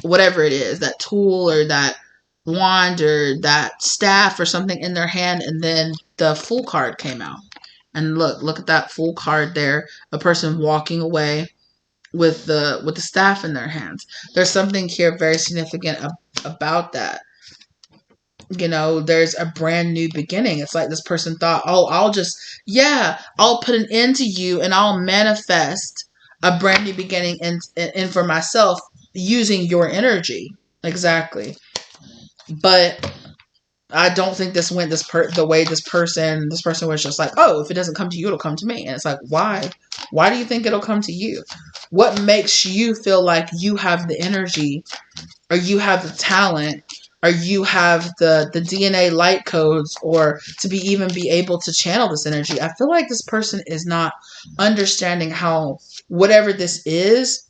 whatever it is, that tool or that wand or that staff or something in their hand, and then the Fool card came out. And look at that Fool card there, a person walking away with the staff in their hands. There's something here very significant about that. There's a brand new beginning. It's like this person thought, oh, I'll put an end to you and I'll manifest a brand new beginning in for myself using your energy. Exactly. But I don't think this went the way this person was just like, oh, if it doesn't come to you, it'll come to me. And it's like, why? Why do you think it'll come to you? What makes you feel like you have the energy, or you have the talent, or you have the DNA light codes, or to be able to channel this energy? I feel like this person is not understanding how whatever this is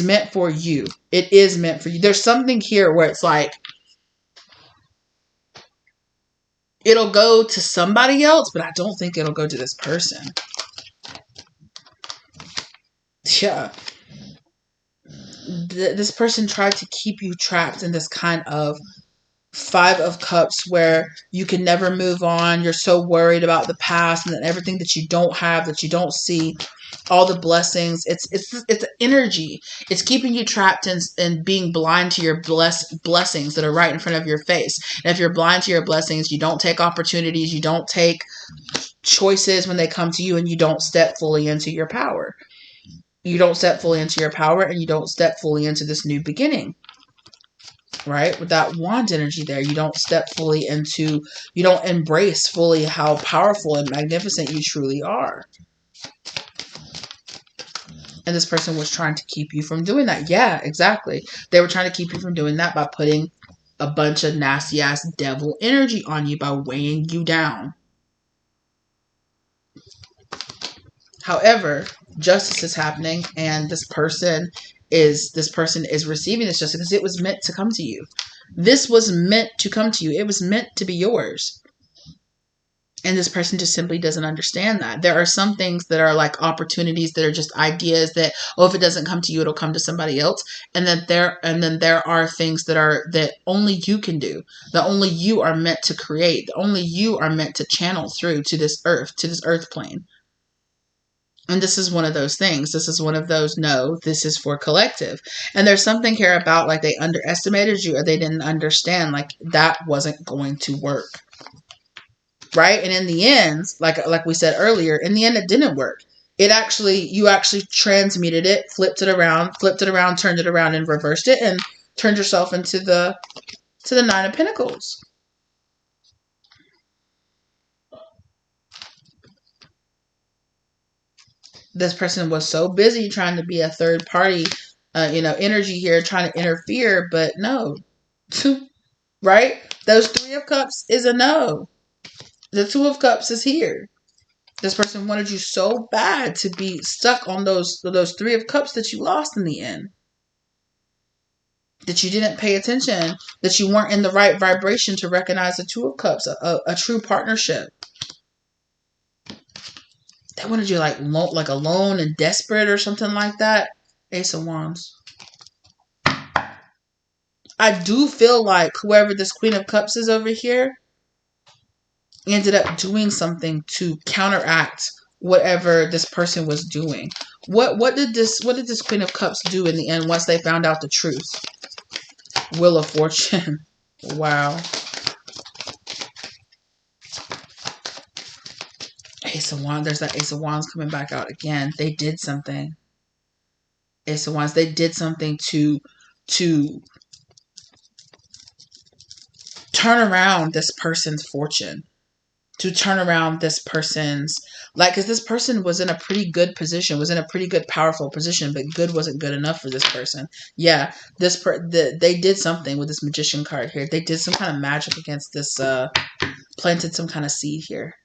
meant for you. It is meant for you. There's something here where it's like, it'll go to somebody else, but I don't think it'll go to this person. Yeah. This person tried to keep you trapped in this kind of 5 of Cups where you can never move on. You're so worried about the past and everything that you don't have, that you don't see, all the blessings. It's energy. It's keeping you trapped in being blind to your blessings that are right in front of your face. And if you're blind to your blessings, you don't take opportunities, you don't take choices when they come to you, and you don't step fully into your power. You don't step fully into your power, and you don't step fully into this new beginning. Right? With that wand energy there, you don't step fully into, you don't embrace fully how powerful and magnificent you truly are. And this person was trying to keep you from doing that. Yeah, exactly. They were trying to keep you from doing that by putting a bunch of nasty ass devil energy on you, by weighing you down. However, justice is happening, and this person is receiving this justice because it was meant to come to you. This was meant to come to you. It was meant to be yours. And this person just simply doesn't understand that. There are some things that are like opportunities that are just ideas that, oh, if it doesn't come to you, it'll come to somebody else. And then there are things that only you can do, that only you are meant to create, that only you are meant to channel through to this earth plane. And this is one of those things. This is one of those, no, this is for collective. And there's something here about like they underestimated you or they didn't understand like that wasn't going to work. Right? And in the end, like we said earlier, in the end it didn't work. You actually transmuted it, flipped it around, turned it around and reversed it and turned yourself into the Nine of Pentacles. This person was so busy trying to be a third party, energy here, trying to interfere, but no. Right? Those Three of Cups is a no. The Two of Cups is here. This person wanted you so bad to be stuck on those Three of Cups that you lost in the end. That you didn't pay attention, that you weren't in the right vibration to recognize the Two of Cups, a true partnership. They wanted you like alone and desperate or something like that. Ace of Wands. I do feel like whoever this Queen of Cups is over here ended up doing something to counteract whatever this person was doing. What did this Queen of Cups do in the end once they found out the truth? Wheel of Fortune. Wow. Ace of Wands. There's that Ace of Wands coming back out again. They did something. Ace of Wands. They did something to turn around this person's fortune. To turn around this person's, because this person was in a pretty good position, was in a pretty good, powerful position, but good wasn't good enough for this person. Yeah, they did something with this Magician card here. They did some kind of magic against this, planted some kind of seed here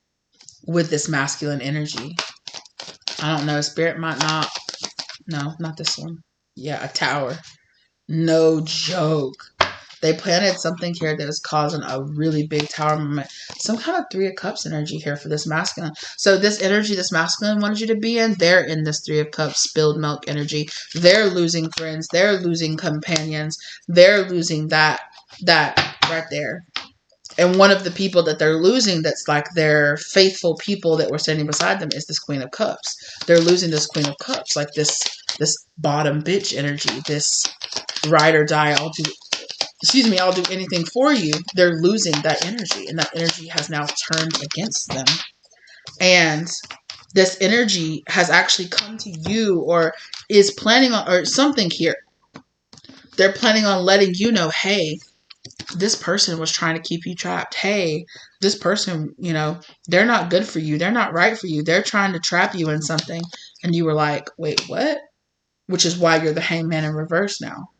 with this masculine energy. I don't know. Spirit might not. No, not this one. Yeah, a Tower. No joke. They planted something here that is causing a really big Tower moment. Some kind of Three of Cups energy here for this masculine. So this energy this masculine wanted you to be in, they're in this Three of Cups spilled milk energy. They're losing friends. They're losing companions. They're losing that right there. And one of the people that they're losing that's like their faithful people that were standing beside them is this Queen of Cups. They're losing this Queen of Cups. Like this bottom bitch energy. This ride or die, I'll do anything for you. They're losing that energy. And that energy has now turned against them. And this energy has actually come to you or is planning on, or something here. They're planning on letting you know, hey, this person was trying to keep you trapped. Hey, this person, they're not good for you. They're not right for you. They're trying to trap you in something. And you were like, wait, what? Which is why you're the Hangman in reverse now.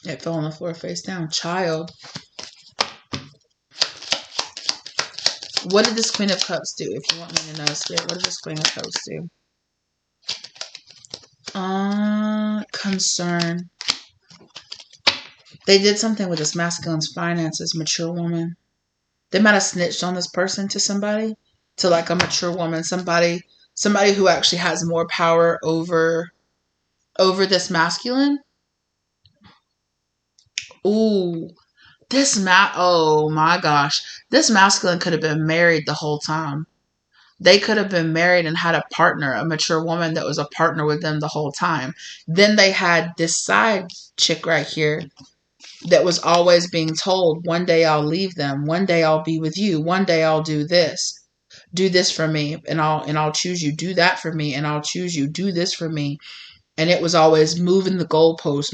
It fell on the floor face down. Child. What did this Queen of Cups do? If you want me to know, Spirit, what did this Queen of Cups do? Concern. They did something with this masculine's finances, mature woman. They might have snitched on this person to somebody, to like a mature woman, somebody who actually has more power over this masculine. Ooh, oh my gosh. This masculine could have been married the whole time. They could have been married and had a partner, a mature woman that was a partner with them the whole time. Then they had this side chick right here that was always being told, one day I'll leave them. One day I'll be with you. One day I'll do this. Do this for me and I'll choose you. Do that for me and I'll choose you. Do this for me. And it was always moving the goalposts,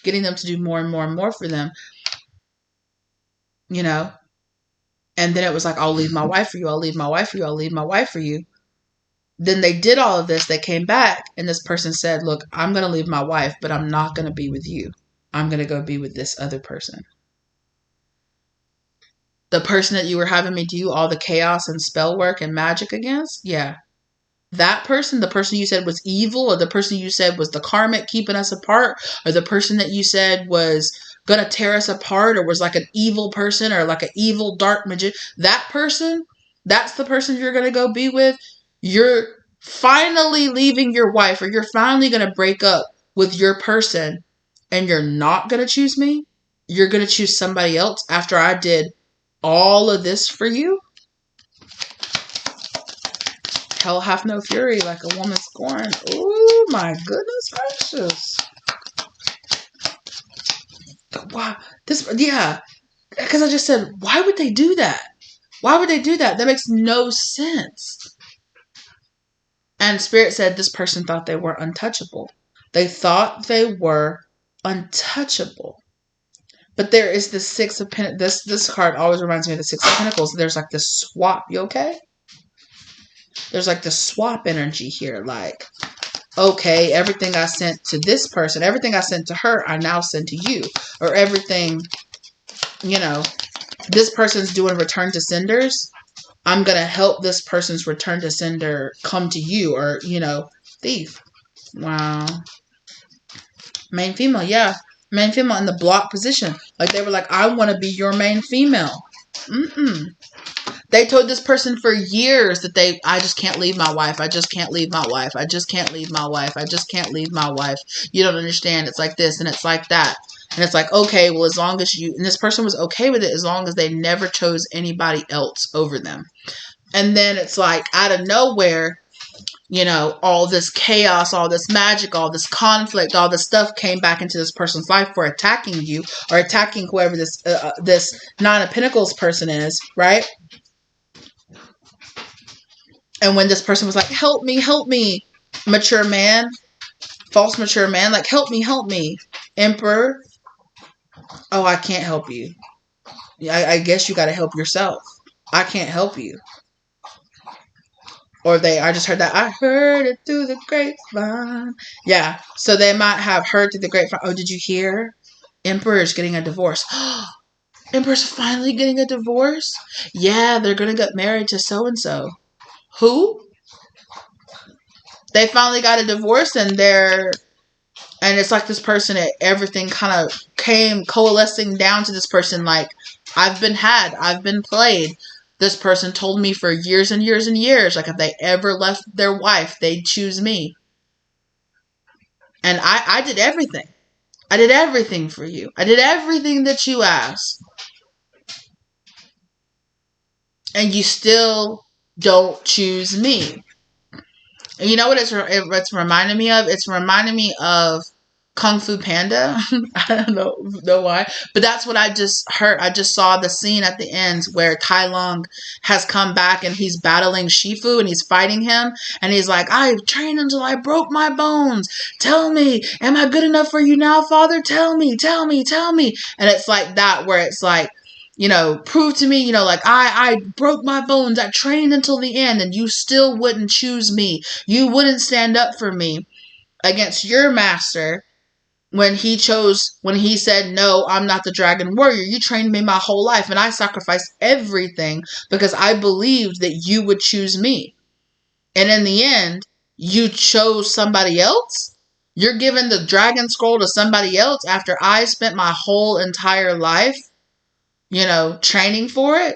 getting them to do more and more and more for them. And then it was like, I'll leave my wife for you. I'll leave my wife for you. I'll leave my wife for you. Then they did all of this. They came back and this person said, look, I'm going to leave my wife, but I'm not going to be with you. I'm going to go be with this other person. The person that you were having me do all the chaos and spell work and magic against? Yeah. That person, the person you said was evil, or the person you said was the karmic keeping us apart, or the person that you said was going to tear us apart, or was like an evil person, or like an evil dark magician, that person, that's the person you're going to go be with. You're finally leaving your wife, or you're finally going to break up with your person, and you're not going to choose me. You're going to choose somebody else after I did all of this for you. Hell hath no fury like a woman scorned. Oh my goodness gracious. Wow. Because I just said, why would they do that? Why would they do that? That makes no sense. And Spirit said this person thought they were untouchable. They thought they were untouchable. But there is the Six of Pentacles. This card always reminds me of the Six of Pentacles. There's like this swap. You okay? There's like the swap energy here. Like, okay, everything I sent to this person, everything I sent to her, I now send to you. Or everything, this person's doing return to senders. I'm going to help this person's return to sender come to you. Or, thief. Wow. Main female, yeah. Main female in the block position. Like they were like, I want to be your main female. They told this person for years that I just can't leave my wife. I just can't leave my wife. I just can't leave my wife. I just can't leave my wife. You don't understand. It's like this and it's like that. And it's like, okay, well, as long as and this person was okay with it as long as they never chose anybody else over them. And then it's like out of nowhere, all this chaos, all this magic, all this conflict, all this stuff came back into this person's life for attacking you or attacking whoever this Nine of Pentacles person is, right? And when this person was like, help me, mature man, false mature man, like, help me, Emperor. Oh, I can't help you. I guess you got to help yourself. I can't help you. Or I just heard that. I heard it through the grapevine. Yeah. So they might have heard through the grapevine. Oh, did you hear? Emperor's getting a divorce. Emperor's finally getting a divorce? Yeah, they're going to get married to so-and-so. Who? They finally got a divorce and it's like this person, everything kind of came coalescing down to this person like, I've been played. This person told me for years and years and years, like if they ever left their wife, they'd choose me. And I did everything. I did everything for you. I did everything that you asked. And you still don't choose me. And you know what it's reminding me of? It's reminding me of Kung Fu Panda. I don't know why. But that's what I just heard. I just saw the scene at the end where Tai Lung has come back and he's battling Shifu and he's fighting him. And he's like, I've trained until I broke my bones. Tell me, am I good enough for you now, Father? Tell me. And it's like that where it's like, prove to me, like I broke my bones. I trained until the end and you still wouldn't choose me. You wouldn't stand up for me against your master. When he said, no, I'm not the dragon warrior. You trained me my whole life and I sacrificed everything because I believed that you would choose me. And in the end, you chose somebody else. You're giving the dragon scroll to somebody else after I spent my whole entire life, training for it.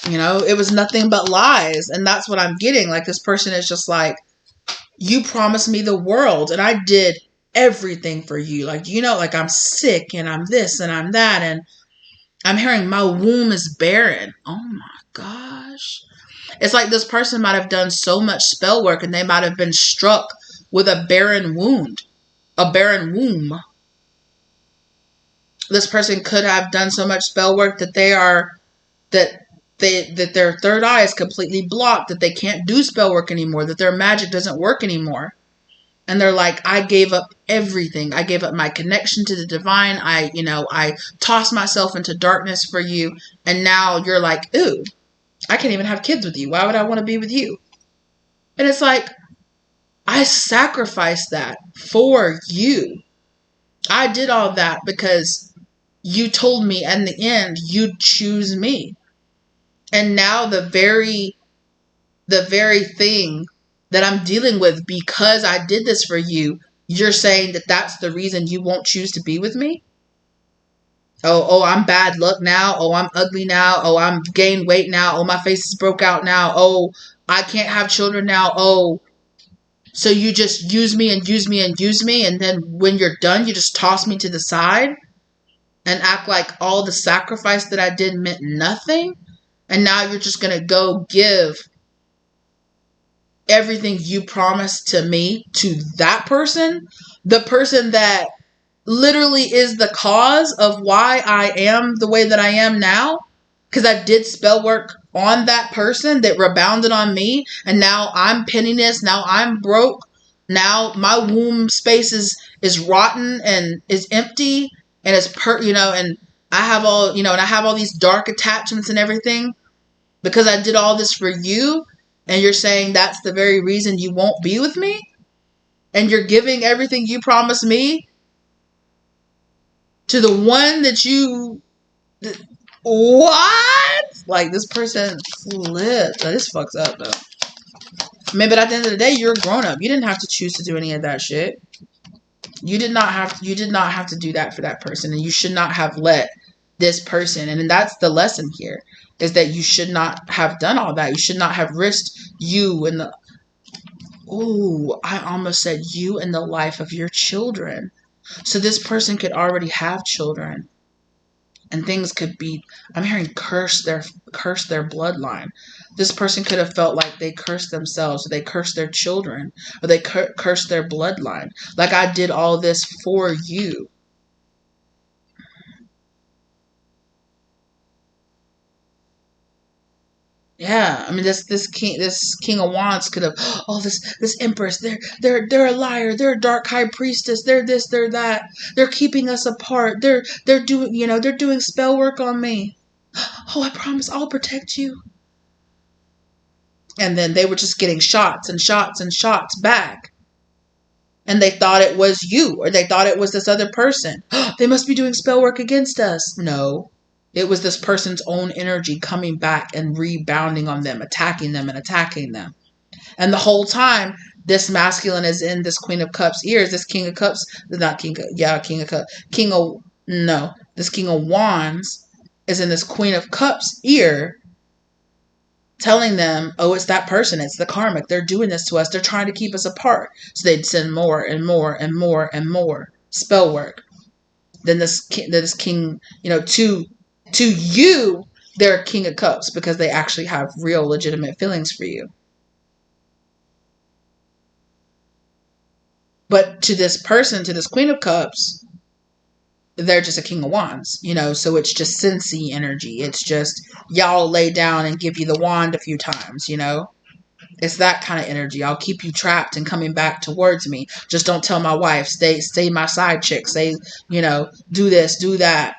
It was nothing but lies. And that's what I'm getting. Like this person is just like, you promised me the world and I did everything for you. Like, like I'm sick and I'm this and I'm that. And I'm hearing my womb is barren. Oh my gosh. It's like this person might have done so much spell work and they might have been struck with a barren womb. This person could have done so much spell work that that their third eye is completely blocked, that they can't do spell work anymore, that their magic doesn't work anymore. And they're like, I gave up everything. I gave up my connection to the divine. I tossed myself into darkness for you. And now you're like, ooh, I can't even have kids with you. Why would I want to be with you? And it's like, I sacrificed that for you. I did all that because you told me in the end, you'd choose me. And now the very thing that I'm dealing with because I did this for you, you're saying that that's the reason you won't choose to be with me? Oh, I'm bad luck now. Oh, I'm ugly now. Oh, I'm gained weight now. Oh, my face is broke out now. Oh, I can't have children now. Oh, so you just use me and use me and use me. And then when you're done, you just toss me to the side and act like all the sacrifice that I did meant nothing. And now you're just going to go give everything you promised to me to that person, the person that literally is the cause of why I am the way that I am now, because I did spell work on that person that rebounded on me, and now I'm penniless, now I'm broke, now my womb space is rotten and is empty and is and I have all, and I have all these dark attachments and everything because I did all this for you, and you're saying that's the very reason you won't be with me? And you're giving everything you promised me to the one that you... What? Like, this person flipped. This fucks up, though. I mean, but at the end of the day, you're a grown-up. You didn't have to choose to do any of that shit. You did not have to do that for that person, and you should not have let this person, and that's the lesson here, is that you should not have done all that. You should not have risked you and the... Ooh, I almost said you and the life of your children. So this person could already have children. And things could be, I'm hearing curse their bloodline. This person could have felt like they cursed themselves, or they cursed their children, or they cursed their bloodline. Like, I did all this for you. Yeah, I mean, this king of wands could have, oh, this empress, they're a liar, they're a dark high priestess, they're this, they're that, they're keeping us apart, they're doing, they're doing spell work on me. Oh, I promise I'll protect you. And then they were just getting shots and shots and shots back. And they thought it was you, or they thought it was this other person. They must be doing spell work against us. No. It was this person's own energy coming back and rebounding on them, attacking them and attacking them. And the whole time, this masculine is in this Queen of Cups' ears. This King of Cups, not King of, yeah, King of Cups. This King of Wands is in this Queen of Cups' ear, telling them, oh, it's that person. It's the karmic. They're doing this to us. They're trying to keep us apart. So they'd send more and more and more and more spell work. Then this king, to you, they're King of Cups because they actually have real legitimate feelings for you. But to this person, to this Queen of Cups, they're just a King of Wands, so it's just Cincy energy. It's just, y'all lay down and give you the wand a few times, It's that kind of energy. I'll keep you trapped and coming back towards me. Just don't tell my wife. Stay my side chick. Say, do this, do that.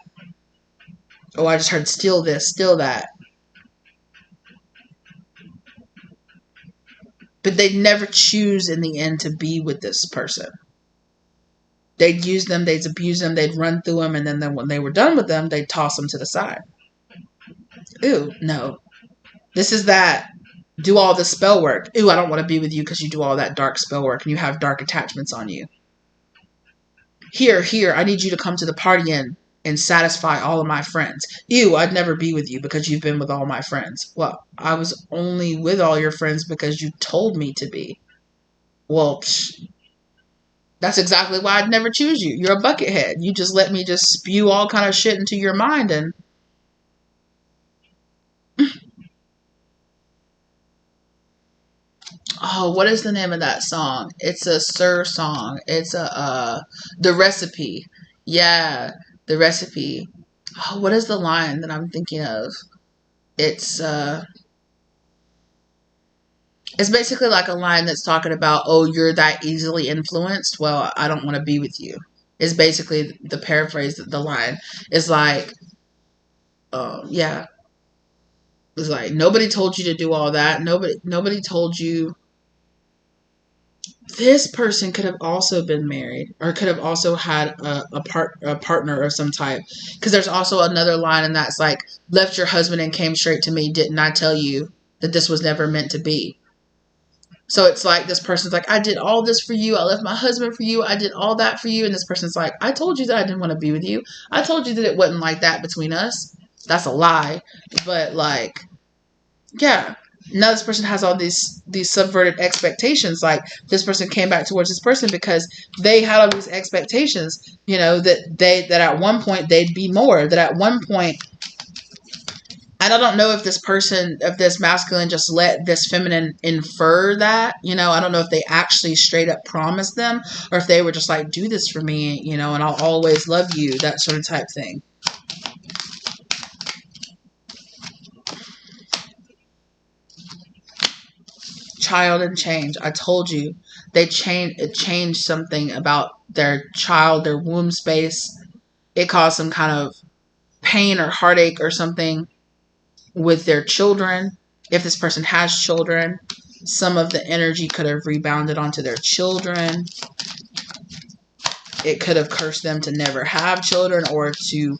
Oh, I just heard steal this, steal that. But they'd never choose in the end to be with this person. They'd use them, they'd abuse them, they'd run through them, and then when they were done with them, they'd toss them to the side. Ooh, no. This is that, do all the spell work. Ooh, I don't want to be with you because you do all that dark spell work and you have dark attachments on you. Here, I need you to come to the party and satisfy all of my friends. Ew, I'd never be with you because you've been with all my friends. Well, I was only with all your friends because you told me to be. Well, that's exactly why I'd never choose you. You're a buckethead. You just let me just spew all kind of shit into your mind and... Oh, what is the name of that song? It's a Sir song. It's The Recipe. Yeah, The Recipe. Oh, what is the line that I'm thinking of? It's basically like a line that's talking about, oh, you're that easily influenced. Well, I don't want to be with you. It's basically the paraphrase. The line is like, yeah. It's like, nobody told you to do all that. Nobody told you. This person could have also been married, or could have also had a partner of some type. Because there's also another line, and that's like, left your husband and came straight to me. Didn't I tell you that this was never meant to be? So it's like, this person's like, I did all this for you. I left my husband for you. I did all that for you. And this person's like, I told you that I didn't want to be with you. I told you that it wasn't like that between us. That's a lie. But like, yeah. Now this person has all these subverted expectations. Like, this person came back towards this person because they had all these expectations, that at one point they'd be more, that at one point And I don't know if this person, if this masculine just let this feminine infer that, you know, I don't know if they actually straight up promised them or if they were just like, do this for me, you know, and I'll always love you, that sort of type thing. Child and change. I told you it changed something about their child, their womb space. It caused some kind of pain or heartache or something with their children. If this person has children, some of the energy could have rebounded onto their children. It could have cursed them to never have children, or to,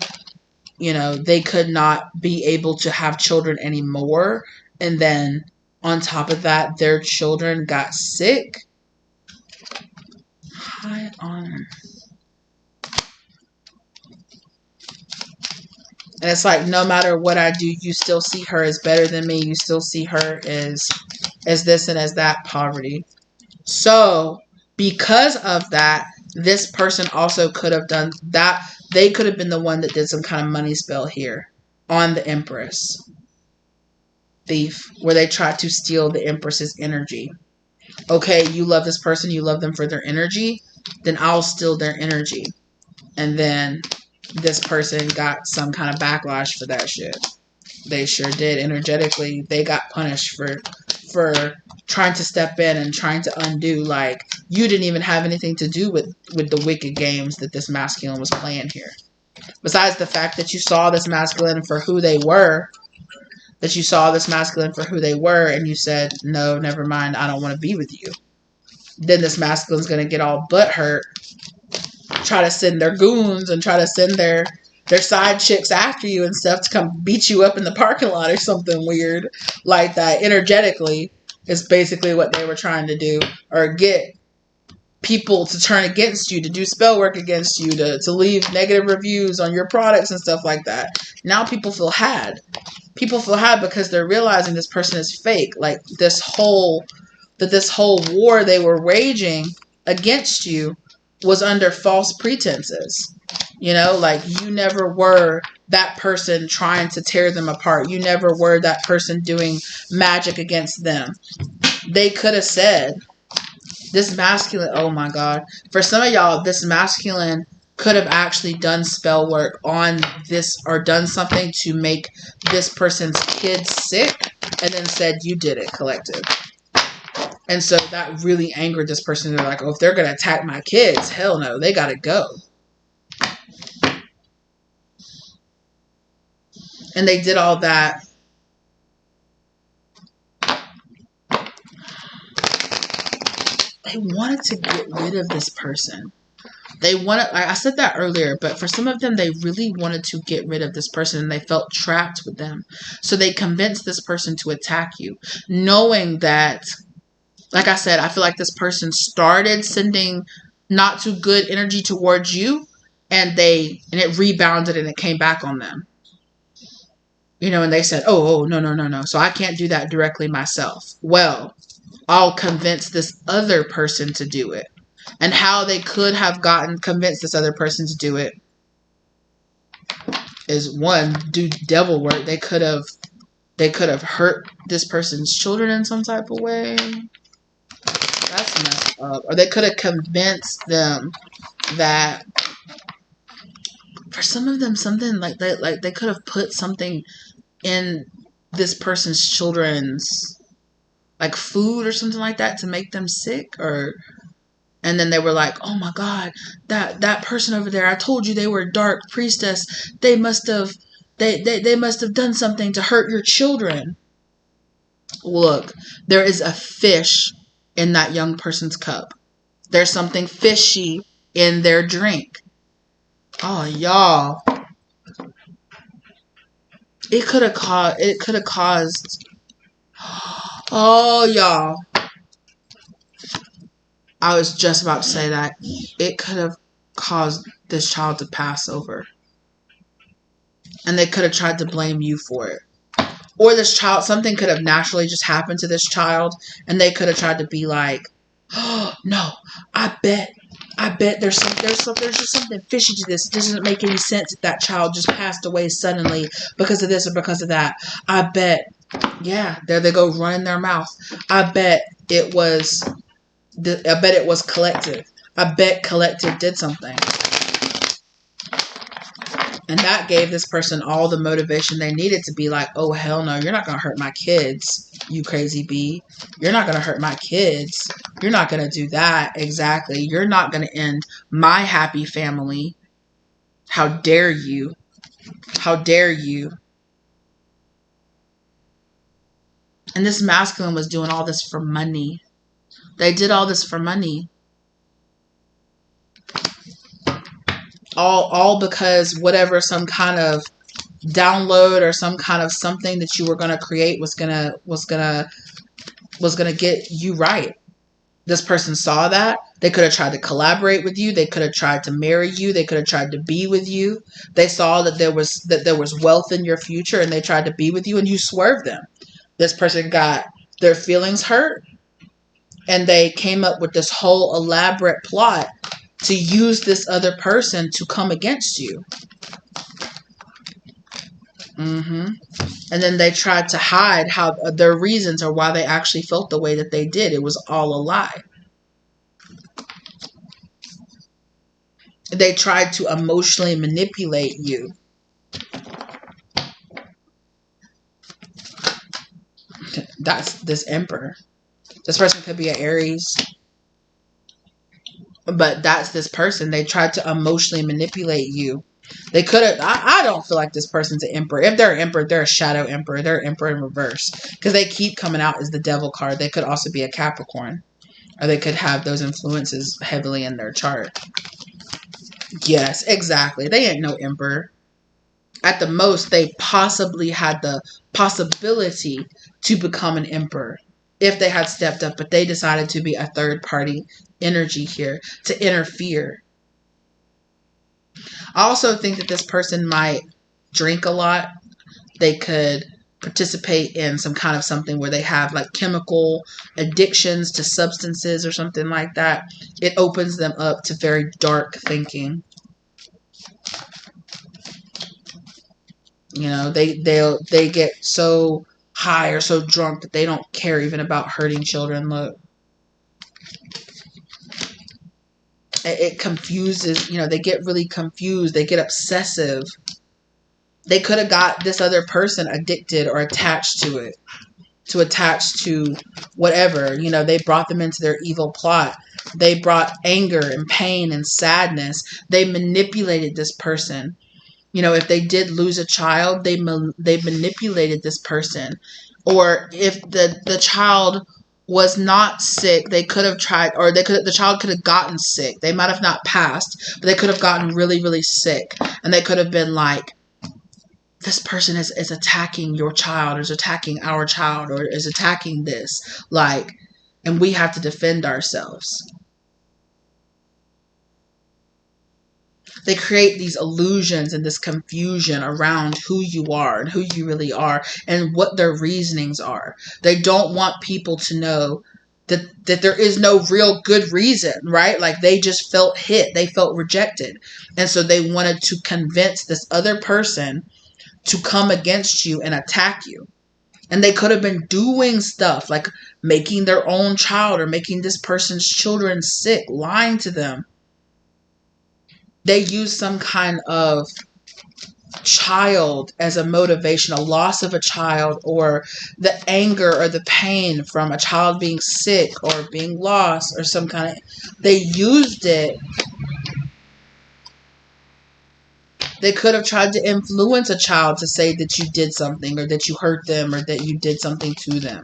you know, they could not be able to have children anymore. And then on top of that, their children got sick. High honor. And it's like, no matter what I do, you still see her as better than me. You still see her as this and as that. Poverty. So because of that, this person also could have done that. They could have been the one that did some kind of money spell here on the Empress. Thief, where they tried to steal the Empress's energy. Okay, you love this person, you love them for their energy, then I'll steal their energy. And then this person got some kind of backlash for that shit. They sure did. Energetically, they got punished for trying to step in and trying to undo. Like, you didn't even have anything to do with the wicked games that this masculine was playing here. Besides the fact that you saw this masculine for who they were, and you said, no, never mind, I don't want to be with you. Then this masculine's going to get all butthurt, try to send their goons and try to send their side chicks after you and stuff to come beat you up in the parking lot or something weird like that. Energetically is basically what they were trying to do, or get people to turn against you, to do spell work against you, to leave negative reviews on your products and stuff like that. Now people feel had. People feel had because they're realizing this person is fake. Like this whole war they were waging against you was under false pretenses. You know, like you never were that person trying to tear them apart. You never were that person doing magic against them. They could have said, this masculine, oh my God. For some of y'all, this masculine could have actually done spell work on this, or done something to make this person's kids sick, and then said, you did it, collective. And so that really angered this person. They're like, oh, if they're going to attack my kids, hell no, they got to go. And they did all that. They wanted to get rid of this person. They wanted, I said that earlier, but for some of them, they really wanted to get rid of this person, and they felt trapped with them. So they convinced this person to attack you, knowing that, like I said, I feel like this person started sending not too good energy towards you, and it rebounded and it came back on them. You know, and they said, oh, no. So I can't do that directly myself. Well, I'll convince this other person to do it. And how they could have convinced this other person to do it is, one, do devil work. They could have hurt this person's children in some type of way. That's messed up. Or they could have convinced them that, for some of them, something like that, like they could have put something in this person's children's, like food or something like that, to make them sick. And then they were like, oh my God, that person over there, I told you they were a dark priestess. They must have done something to hurt your children. Look, there is a fish in that young person's cup. There's something fishy in their drink. Oh, y'all. It could have caused. Oh, y'all. I was just about to say that. It could have caused this child to pass over. And they could have tried to blame you for it. Or this child, something could have naturally just happened to this child, and they could have tried to be like, Oh no, I bet there's just something fishy to this. It doesn't make any sense if that child just passed away suddenly because of this or because of that. I bet, yeah, there they go running their mouth. I bet it was collective. I bet collective did something. And that gave this person all the motivation they needed to be like, oh, hell no, you're not going to hurt my kids, you crazy bee. You're not going to hurt my kids. You're not going to do that. Exactly. You're not going to end my happy family. How dare you? How dare you? And this masculine was doing all this for money. They did all this for money. All because whatever some kind of download or some kind of something that you were going to create was gonna get you right. This person saw that. They could have tried to collaborate with you. They could have tried to marry you. They could have tried to be with you. They saw that there was wealth in your future, and they tried to be with you, and you swerved them. This person got their feelings hurt, and they came up with this whole elaborate plot to use this other person to come against you. And then they tried to hide how their reasons or why they actually felt the way that they did. It was all a lie. They tried to emotionally manipulate you. That's this Emperor. This person could be an Aries. But that's this person. They tried to emotionally manipulate you. They could have. I don't feel like this person's an Emperor. If they're an Emperor, they're a shadow Emperor. They're an Emperor in reverse. Because they keep coming out as the Devil card. They could also be a Capricorn. Or they could have those influences heavily in their chart. Yes, exactly. They ain't no Emperor. At the most, they possibly had the possibility to become an Emperor if they had stepped up. But they decided to be a third-party energy here to interfere. I also think that this person might drink a lot. They could participate in some kind of something where they have like chemical addictions to substances or something like that. It opens them up to very dark thinking. You know, they get so high or so drunk that they don't care even about hurting children. Look. It confuses, you know, they get really confused. They get obsessive. They could have got this other person addicted or attached to it. To attach to whatever. You know, they brought them into their evil plot. They brought anger and pain and sadness. They manipulated this person. You know, if they did lose a child, they manipulated this person. Or if the child was not sick, they could have tried, or the child could have gotten sick. They might have not passed, but they could have gotten really, really sick. And they could have been like, this person is attacking your child, or is attacking our child, or is attacking this. Like, and we have to defend ourselves. They create these illusions and this confusion around who you are and who you really are and what their reasonings are. They don't want people to know that there is no real good reason, right? Like they just felt hit. They felt rejected. And so they wanted to convince this other person to come against you and attack you. And they could have been doing stuff like making their own child or making this person's children sick, lying to them. They use some kind of child as a motivation, a loss of a child, or the anger or the pain from a child being sick or being lost or some kind of... They used it. They could have tried to influence a child to say that you did something or that you hurt them or that you did something to them.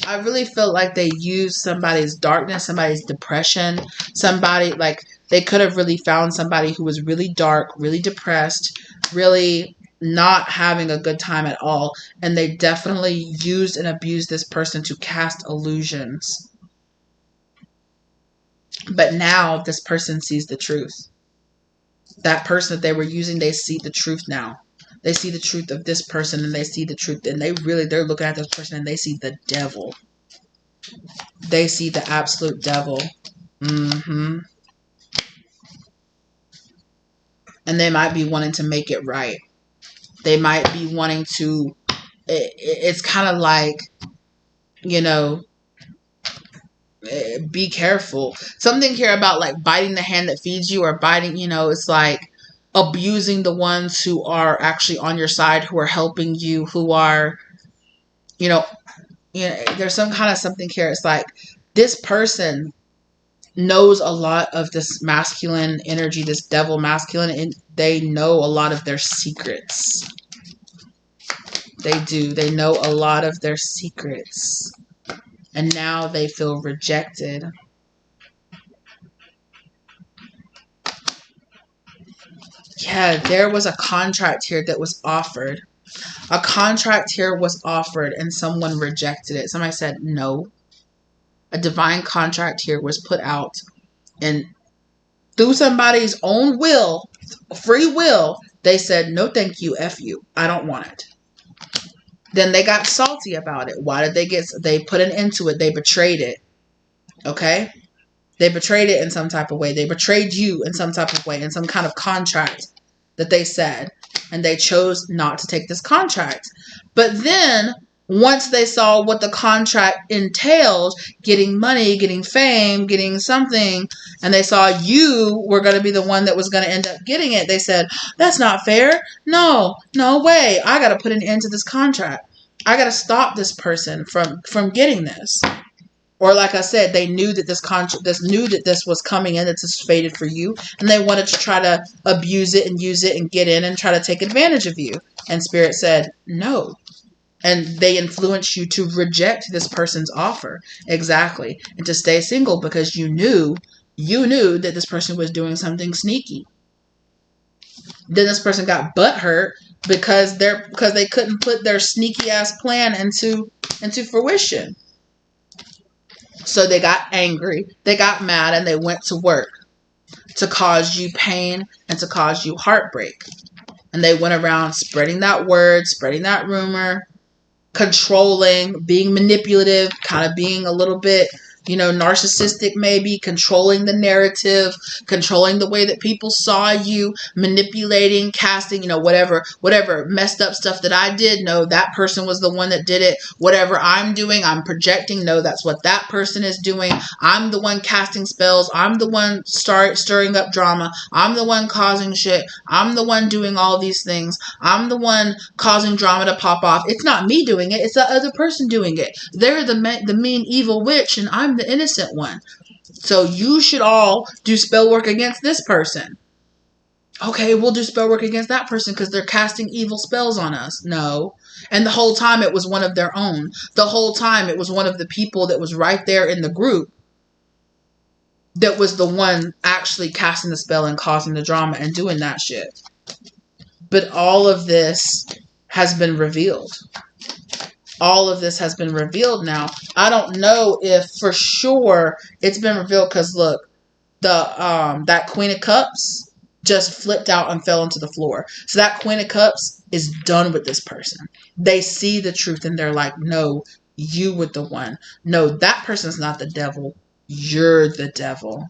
I really feel like they used somebody's darkness, somebody's depression, somebody, like, they could have really found somebody who was really dark, really depressed, really not having a good time at all, and they definitely used and abused this person to cast illusions. But now this person sees the truth. That person that they were using, they see the truth now. They see the truth of this person, and they see the truth, and they're looking at this person and they see the devil. They see the absolute devil. And they might be wanting to make it right. They might be wanting to, it's kind of like, you know, be careful. Something here about like biting the hand that feeds you, or biting, it's like abusing the ones who are actually on your side, who are helping you, who are, there's some kind of something here. It's like this person knows a lot of this masculine energy, this devil masculine, and they know a lot of their secrets. They do. They know a lot of their secrets. And now they feel rejected. Yeah, there was a contract here that was offered. A contract here was offered and someone rejected it. Somebody said no. A divine contract here was put out, and through somebody's own will, free will, they said, no, thank you, F you. I don't want it. Then they got salty about it. Why did they put an end to it? They betrayed it. Okay? They betrayed it in some type of way. They betrayed you in some type of way, in some kind of contract that they said. And they chose not to take this contract. But then, once they saw what the contract entailed, getting money, getting fame, getting something, and they saw you were going to be the one that was going to end up getting it, they said, that's not fair. No way. I got to put an end to this contract. I got to stop this person from getting this. Or like I said, they knew that this was coming in, that this was fated for you, and they wanted to try to abuse it and use it and get in and try to take advantage of you. And Spirit said, no. And they influenced you to reject this person's offer. Exactly. And to stay single because you knew that this person was doing something sneaky. Then this person got butthurt because they couldn't put their sneaky ass plan into fruition. So they got angry, they got mad, and they went to work to cause you pain and to cause you heartbreak. And they went around spreading that word, spreading that rumor, controlling, being manipulative, kind of being a little bit, narcissistic maybe, controlling the narrative, controlling the way that people saw you, manipulating, casting, whatever messed up stuff that I did. No, that person was the one that did it. Whatever I'm doing, I'm projecting. No, that's what that person is doing. I'm the one casting spells. I'm the one stirring up drama. I'm the one causing shit. I'm the one doing all these things. I'm the one causing drama to pop off. It's not me doing it. It's the other person doing it. They're the mean, evil witch, and I'm the innocent one. So you should all do spell work against this person. Okay, we'll do spell work against that person because they're casting evil spells on us. No. And the whole time it was one of their own. The whole time it was one of the people that was right there in the group that was the one actually casting the spell and causing the drama and doing that shit. But all of this has been revealed. All of this has been revealed now. I don't know if for sure it's been revealed because look, that Queen of Cups just flipped out and fell into the floor. So that Queen of Cups is done with this person. They see the truth and they're like, no, you were the one. No, that person's not the devil. You're the devil.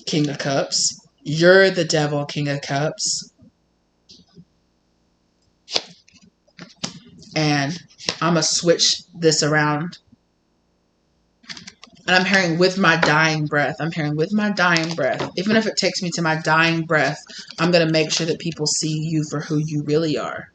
King of Cups. You're the devil, King of Cups. And I'm going to switch this around. And I'm hearing with my dying breath. I'm hearing with my dying breath. Even if it takes me to my dying breath, I'm going to make sure that people see you for who you really are.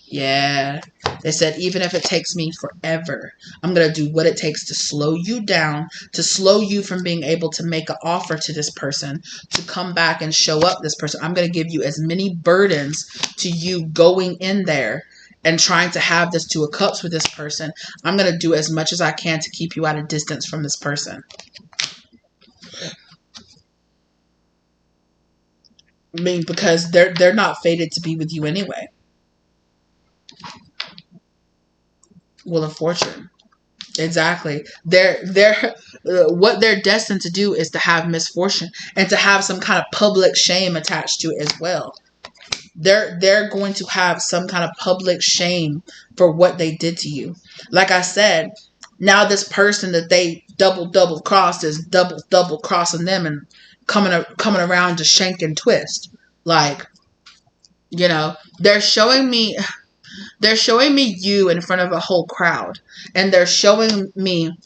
Yeah. They said, even if it takes me forever, I'm going to do what it takes to slow you down, to slow you from being able to make an offer to this person, to come back and show up this person. I'm going to give you as many burdens to you going in there and trying to have this Two of Cups with this person. I'm going to do as much as I can to keep you at a distance from this person. I mean, because they're not fated to be with you anyway. Wheel of Fortune. Exactly. What they're destined to do is to have misfortune and to have some kind of public shame attached to it as well. They're going to have some kind of public shame for what they did to you. Like I said, now this person that they double crossed is double crossing them and coming around to shank and twist. Like, they're showing me you in front of a whole crowd, and they're showing me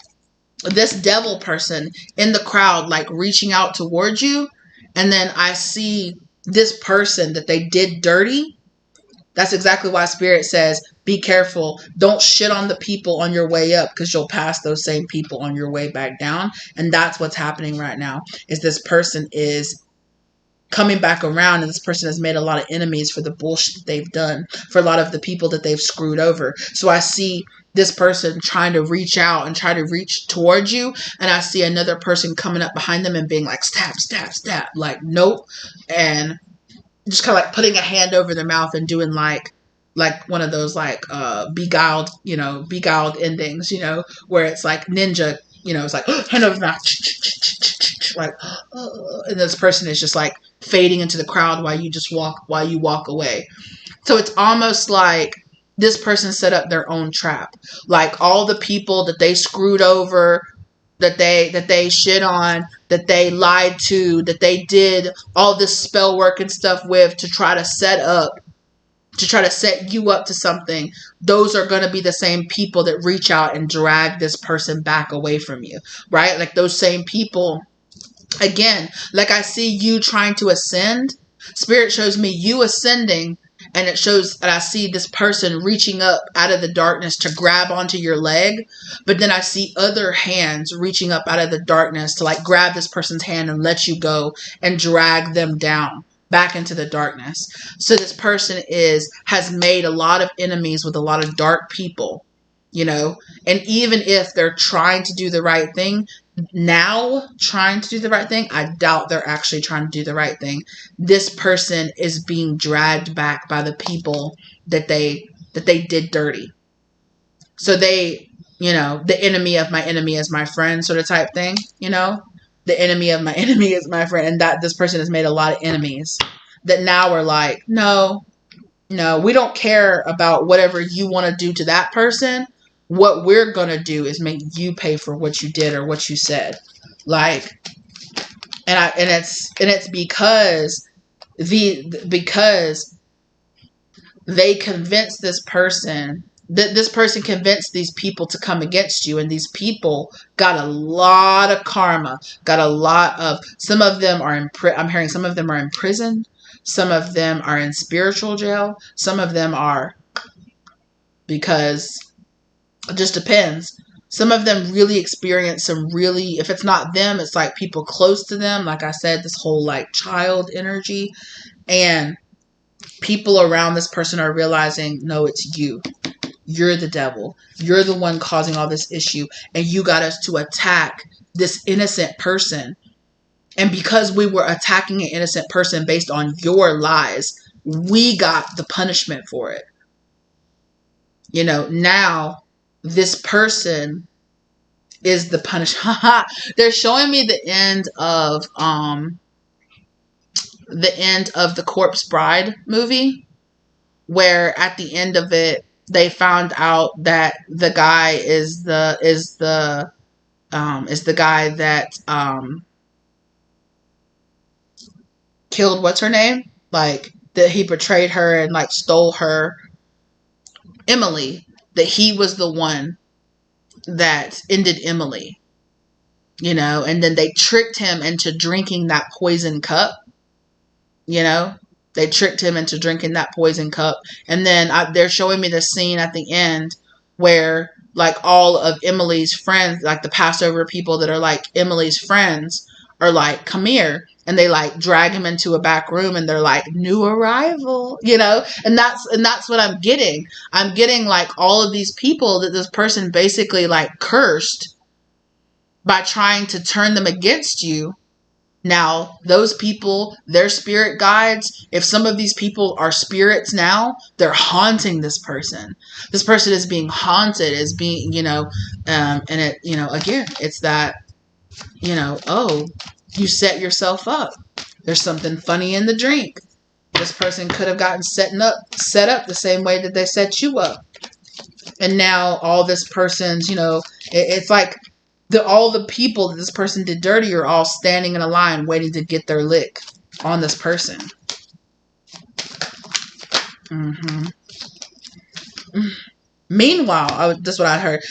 this devil person in the crowd, like reaching out towards you, and then I see this person that they did dirty. That's exactly why Spirit says, be careful. Don't shit on the people on your way up, because you'll pass those same people on your way back down. And that's what's happening right now, is this person is coming back around, and this person has made a lot of enemies for the bullshit they've done, for a lot of the people that they've screwed over. So I see this person trying to reach out and try to reach towards you, and I see another person coming up behind them and being like, stab, stab, stab, like, nope, and just kind of like putting a hand over their mouth and doing like one of those like beguiled endings, where it's like ninja, it's like hand over mouth, like, and this person is just like fading into the crowd while you walk away. So it's almost like this person set up their own trap. Like all the people that they screwed over, that they shit on, that they lied to, that they did all this spell work and stuff with to try to set you up to something, those are going to be the same people that reach out and drag this person back away from you, right? Like those same people, again, like I see you trying to ascend. Spirit shows me you ascending, and it shows that I see this person reaching up out of the darkness to grab onto your leg. But then I see other hands reaching up out of the darkness to like grab this person's hand and let you go and drag them down back into the darkness. So this person has made a lot of enemies with a lot of dark people, and even if they're trying to do the right thing, I doubt they're actually trying to do the right thing. This person is being dragged back by the people that they did dirty. So they, the enemy of my enemy is my friend sort of type thing, the enemy of my enemy is my friend. And that this person has made a lot of enemies that now are like, no, we don't care about whatever you want to do to that person. What we're going to do is make you pay for what you did or what you said. Like, and it's because they convinced this person, that this person convinced these people to come against you, and these people got a lot of karma, some of them are I'm hearing some of them are in prison, some of them are in spiritual jail, some of them are, because it just depends. Some of them really experience if it's not them, it's like people close to them. Like I said, this whole like child energy, and people around this person are realizing, no, it's you. You're the devil. You're the one causing all this issue, and you got us to attack this innocent person. And because we were attacking an innocent person based on your lies, we got the punishment for it. Now this person is the punishment. They're showing me the end of the Corpse Bride movie, where at the end of it they found out that the guy is the guy that killed what's her name, like that he betrayed her and like stole her, Emily. That he was the one that ended Emily, and then they tricked him into drinking that poison cup, they tricked him into drinking that poison cup. And then they're showing me the scene at the end where like all of Emily's friends, like the Passover people that are like Emily's friends, are like, come here. And they like drag him into a back room, and they're like, new arrival, and that's what I'm getting. I'm getting like all of these people that this person basically like cursed by trying to turn them against you. Now, those people, their spirit guides, if some of these people are spirits now, they're haunting this person. This person is being haunted, is being, and it, again, it's that, oh, you set yourself up. There's something funny in the drink. This person could have gotten set up the same way that they set you up. And now all this person's, it's like all the people that this person did dirty are all standing in a line waiting to get their lick on this person. Meanwhile, that's what I heard.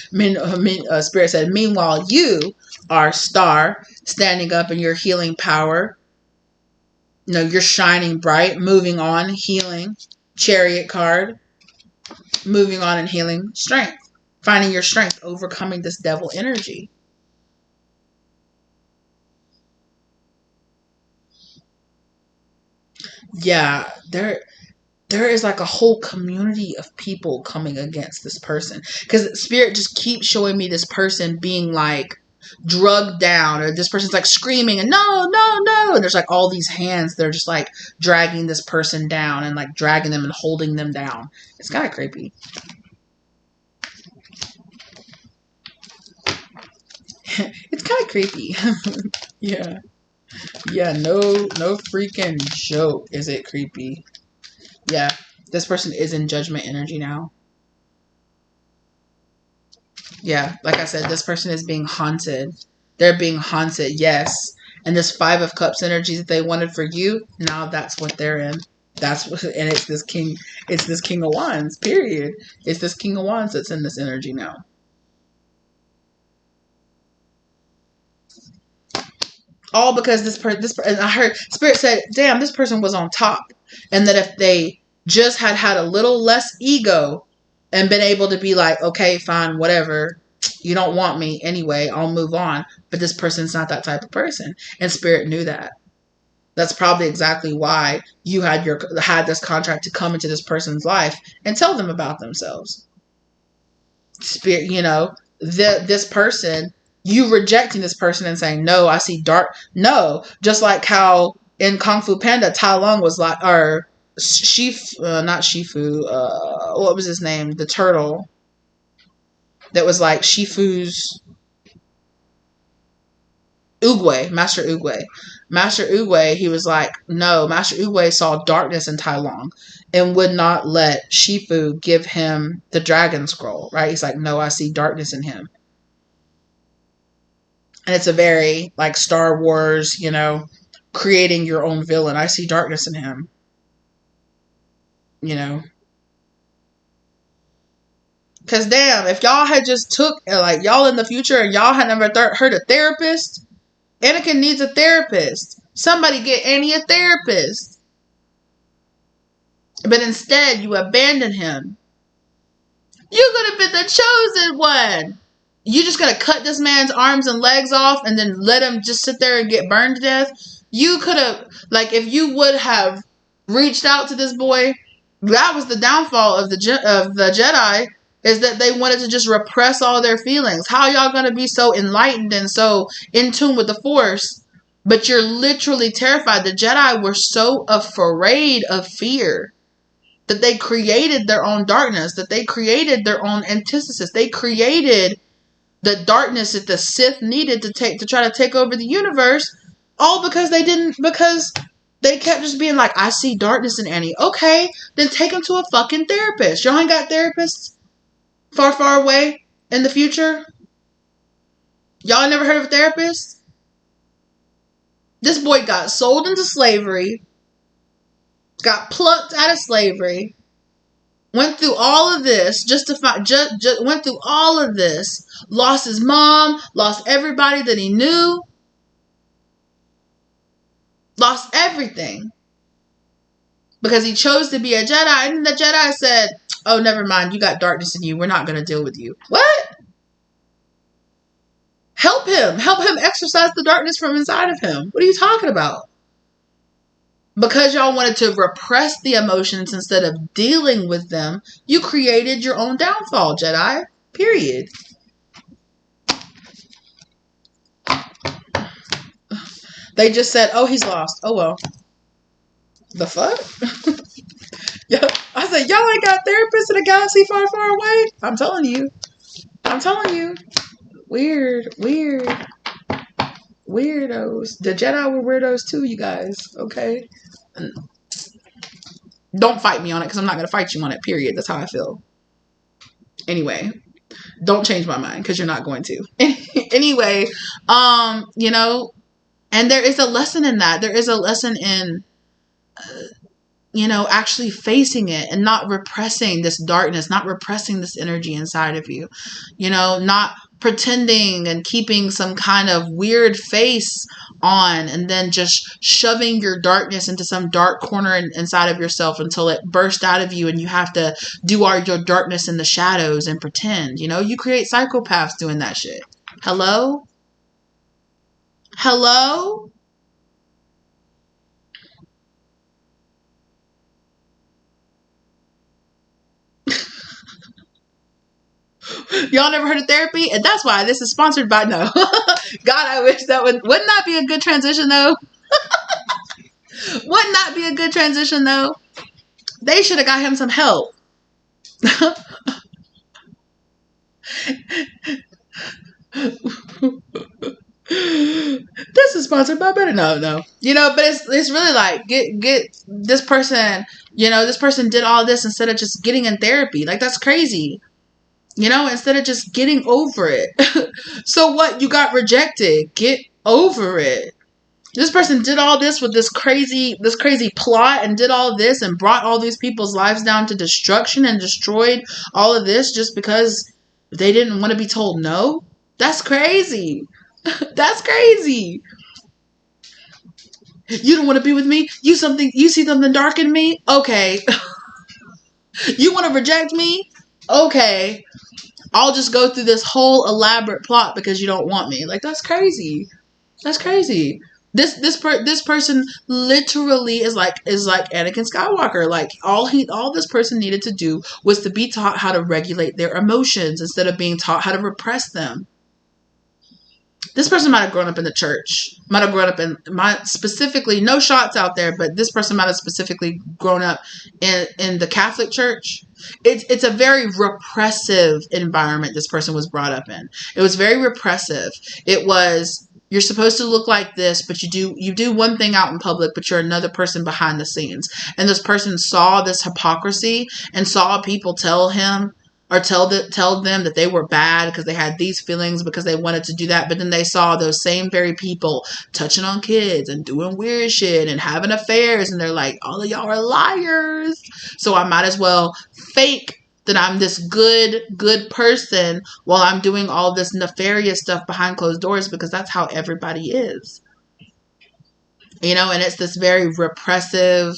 Spirit said, meanwhile, you are star standing up in your healing power. You're shining bright, moving on, healing. Chariot card. Moving on and healing. Strength. Finding your strength, overcoming this devil energy. Yeah, there is like a whole community of people coming against this person. Because Spirit just keeps showing me this person being like drugged down, or this person's like screaming and no, no, no. And there's like all these hands that are just like dragging this person down and like dragging them and holding them down. It's kind of creepy. It's kind of creepy. Yeah. Yeah, no freaking joke. Is it creepy? Yeah, this person is in judgment energy now. Yeah, like I said, this person is being haunted. They're being haunted, yes. And this 5 of Cups energy that they wanted for you, now that's what they're in. And it's this King of Wands, period. It's this King of Wands that's in this energy now. All because this person, I heard Spirit said, damn, this person was on top. And that if they just had a little less ego and been able to be like, okay, fine, whatever. You don't want me anyway. I'll move on. But this person's not that type of person. And Spirit knew that. That's probably exactly why you had this contract to come into this person's life and tell them about themselves. Spirit, this person, you rejecting this person and saying, no, I see dark. No, just like how in Kung Fu Panda, Tai Lung was like, or not Shifu, what was his name? The turtle that was like Shifu's Oogway, Master Oogway. Master Oogway, he was like, no, Master Oogway saw darkness in Tai Lung and would not let Shifu give him the dragon scroll, right? He's like, no, I see darkness in him. And it's a very, like, Star Wars, creating your own villain. I see darkness in him. Because, damn, if y'all had just took, like, y'all in the future and y'all had never heard a therapist, Anakin needs a therapist. Somebody get Annie a therapist. But instead, you abandon him. You could have been the chosen one. You just gonna cut this man's arms and legs off and then let him just sit there and get burned to death? You could have, like, if you would have reached out to this boy, that was the downfall of the Jedi, is that they wanted to just repress all their feelings. How y'all gonna be so enlightened and so in tune with the Force, but you're literally terrified? The Jedi were so afraid of fear that they created their own darkness, that they created their own antithesis. They created the darkness that the Sith needed to try to take over the universe, all because they kept just being like, I see darkness in Annie. Okay, then take him to a fucking therapist. Y'all ain't got therapists far, far away in the future? Y'all never heard of a therapist? This boy got sold into slavery, got plucked out of slavery, went through all of this went through all of this, lost his mom, lost everybody that he knew, lost everything because he chose to be a Jedi. And the Jedi said, oh, never mind, you got darkness in you. We're not going to deal with you. What? Help him exorcise the darkness from inside of him. What are you talking about? Because y'all wanted to repress the emotions instead of dealing with them, you created your own downfall, Jedi. Period. They just said, oh, he's lost. Oh, well. The fuck? Yeah. I said, y'all ain't got therapists in a galaxy far, far away? I'm telling you. Weird. Weirdos. The Jedi were weirdos too, you guys. Okay? Don't fight me on it, because I'm not going to fight you on it, period. That's how I feel. Anyway. Don't change my mind, because you're not going to. Anyway, you know, and there is a lesson in that. There is a lesson in, you know, actually facing it and not repressing this darkness, not repressing this energy inside of you, you know, not pretending and keeping some kind of weird face on and then just shoving your darkness into some dark corner inside of yourself until it bursts out of you and you have to do all your darkness in the shadows and pretend. You know, you create psychopaths doing that shit. Hello? Y'all never heard of therapy? And that's why this is sponsored by no. God, I wish that wouldn't that be a good transition though? Wouldn't that be a good transition though? They should have got him some help. This is sponsored by better. No. You know, but it's really like get this person, you know, this person did all this instead of just getting in therapy. Like, that's crazy. You know, instead of just getting over it. So what? You got rejected. Get over it. This person did all this with this crazy plot and did all this and brought all these people's lives down to destruction and destroyed all of this just because they didn't want to be told no. That's crazy. That's crazy. You don't want to be with me? You see something dark in me? Okay. You want to reject me? Okay. I'll just go through this whole elaborate plot because you don't want me. Like, that's crazy. That's crazy. This person literally is like Anakin Skywalker. Like, all this person needed to do was to be taught how to regulate their emotions instead of being taught how to repress them. This person might have grown up in the church. Specifically, no shots out there, but this person might have specifically grown up in the Catholic Church. It's a very repressive environment this person was brought up in. It was very repressive. It was, you're supposed to look like this, but you do one thing out in public, but you're another person behind the scenes. And this person saw this hypocrisy and saw people tell him or tell them that they were bad because they had these feelings because they wanted to do that. But then they saw those same very people touching on kids and doing weird shit and having affairs. And they're like, all of y'all are liars. So I might as well fake that I'm this good person while I'm doing all this nefarious stuff behind closed doors, because that's how everybody is. You know, and it's this very repressive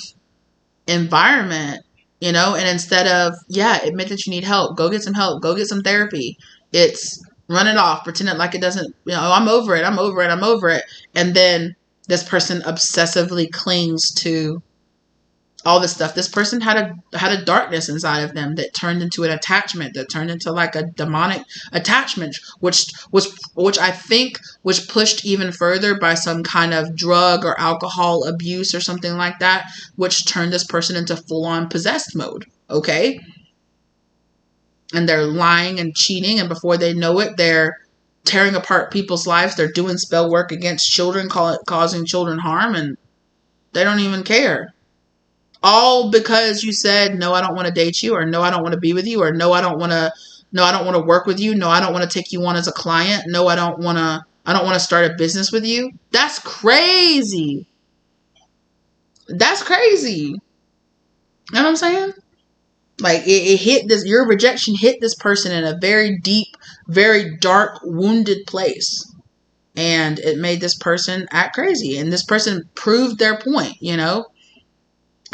environment. You know, and instead of, admit that you need help, go get some help, go get some therapy. It's run it off, pretend it like it doesn't, you know, I'm over it. And then this person obsessively clings to all this stuff. This person had a darkness inside of them that turned into an attachment, that turned into like a demonic attachment, which I think was pushed even further by some kind of drug or alcohol abuse or something like that, which turned this person into full-on possessed mode. Okay. And they're lying and cheating, and before they know it, they're tearing apart people's lives. They're doing spell work against children, causing children harm, and they don't even care. All because you said, no, I don't want to date you, or no, I don't want to be with you, or no, I don't want to work with you. No, I don't want to take you on as a client. No, I don't want to start a business with you. That's crazy. That's crazy. You know what I'm saying? Like, it hit this, your rejection hit this person in a very deep, very dark, wounded place. And it made this person act crazy. And this person proved their point, you know?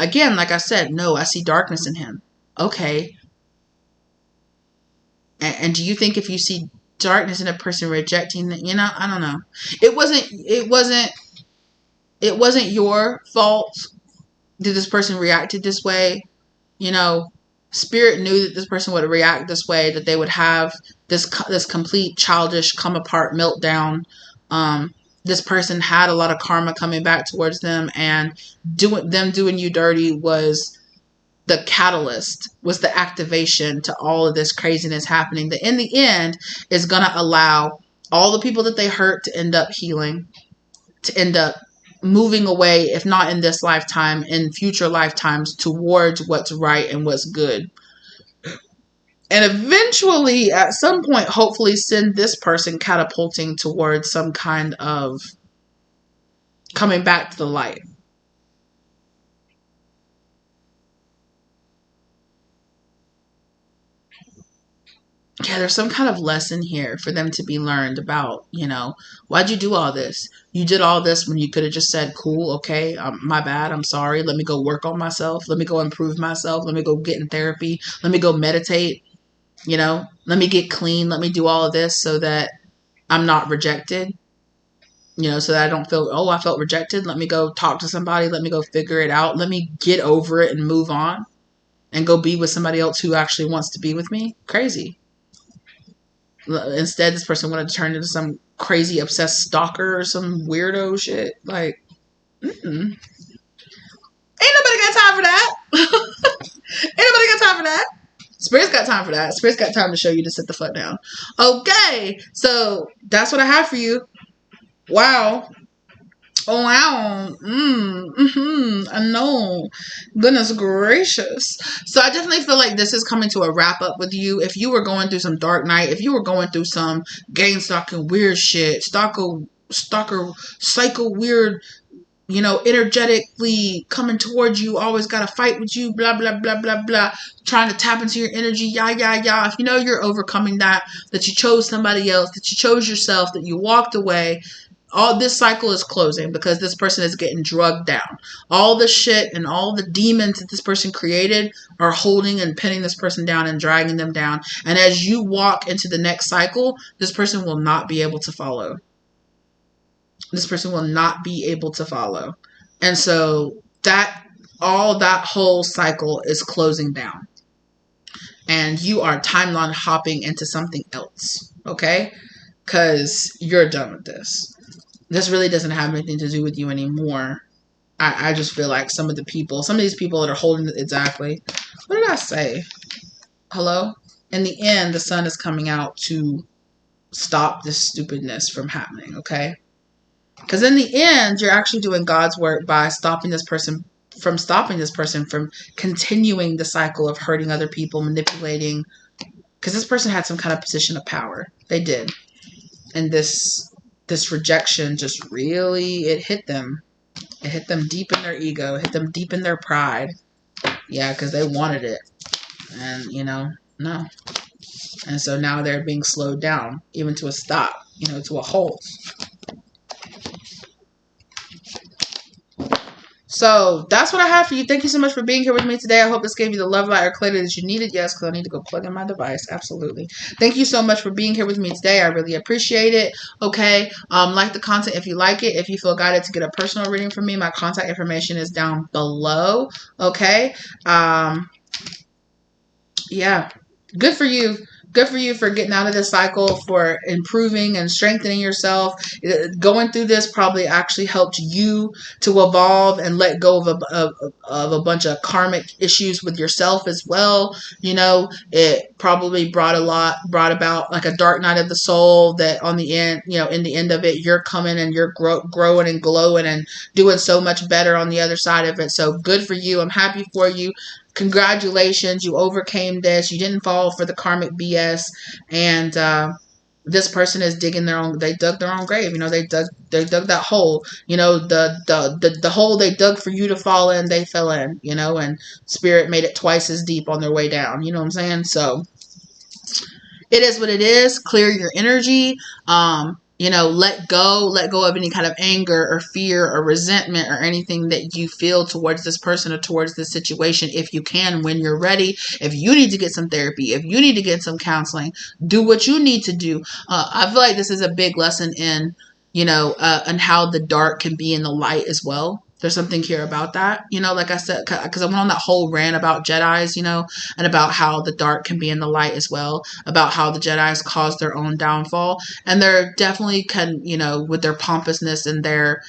Again, like I said, no, I see darkness in him. Okay. And do you think if you see darkness in a person rejecting, you know, I don't know. It wasn't your fault. Did this person reacted this way? You know, Spirit knew that this person would react this way, that they would have this complete childish come apart meltdown. this person had a lot of karma coming back towards them, and doing you dirty was the catalyst, was the activation to all of this craziness happening, that in the end is going to allow all the people that they hurt to end up healing, to end up moving away, if not in this lifetime, in future lifetimes, towards what's right and what's good. And eventually, at some point, hopefully send this person catapulting towards some kind of coming back to the light. Yeah, there's some kind of lesson here for them to be learned about, why'd you do all this? You did all this when you could have just said, cool, okay, my bad, I'm sorry. Let me go work on myself. Let me go improve myself. Let me go get in therapy. Let me go meditate. Let me get clean. Let me do all of this so that I'm not rejected. So that I don't feel, oh, I felt rejected. Let me go talk to somebody. Let me go figure it out. Let me get over it and move on and go be with somebody else who actually wants to be with me. Crazy. Instead, this person wanted to turn into some crazy obsessed stalker or some weirdo shit. Like, ain't nobody got time for that. Ain't nobody got time for that. Spirit's got time for that. Spirit's got time to show you to sit the fuck down. Okay, so that's what I have for you. Wow. Oh, wow. I know. Goodness gracious. So I definitely feel like this is coming to a wrap up with you. If you were going through some dark night, if you were going through some game stalking weird shit, stalker, psycho weird, energetically coming towards you, always got to fight with you, blah, blah, blah, blah, blah, trying to tap into your energy, yah. If you're overcoming that you chose somebody else, that you chose yourself, that you walked away, all this cycle is closing because this person is getting drugged down. All the shit and all the demons that this person created are holding and pinning this person down and dragging them down. And as you walk into the next cycle, this person will not be able to follow. This person will not be able to follow. And so that whole cycle is closing down. And you are timeline hopping into something else. Okay? Because you're done with this. This really doesn't have anything to do with you anymore. I just feel like some of these people that are holding it, exactly. What did I say? Hello? In the end, the sun is coming out to stop this stupidness from happening, okay? Because in the end, you're actually doing God's work by stopping this person from continuing the cycle of hurting other people, manipulating. Because this person had some kind of position of power. They did. And this rejection just really, it hit them. It hit them deep in their ego. It hit them deep in their pride. Yeah, because they wanted it. And, no. And so now they're being slowed down, even to a stop, to a halt. So that's what I have for you. Thank you so much for being here with me today. I hope this gave you the love light or clarity that you needed. Yes, because I need to go plug in my device. Absolutely. Thank you so much for being here with me today. I really appreciate it. Okay. Like the content if you like it. If you feel guided to get a personal reading from me, my contact information is down below. Okay. Yeah. Good for you. Good for you for getting out of this cycle, for improving and strengthening yourself. Going through this probably actually helped you to evolve and let go of a bunch of karmic issues with yourself as well. It probably brought about like a dark night of the soul that on the end, in the end of it, you're coming and you're growing and glowing and doing so much better on the other side of it. So good for you. I'm happy for you. Congratulations, you overcame this. You didn't fall for the karmic BS. And this person is they dug their own grave. They dug that hole. The hole they dug for you to fall in, they fell in, and spirit made it twice as deep on their way down. You know what I'm saying? So it is what it is. Clear your energy. Let go of any kind of anger or fear or resentment or anything that you feel towards this person or towards this situation. If you can, when you're ready, if you need to get some therapy, if you need to get some counseling, do what you need to do. I feel like this is a big lesson in, and how the dark can be in the light as well. There's something here about that, you know, like I said, because I went on that whole rant about Jedis, you know, and about how the dark can be in the light as well, about how the Jedis cause their own downfall. And they're definitely can, you know, with their pompousness and their,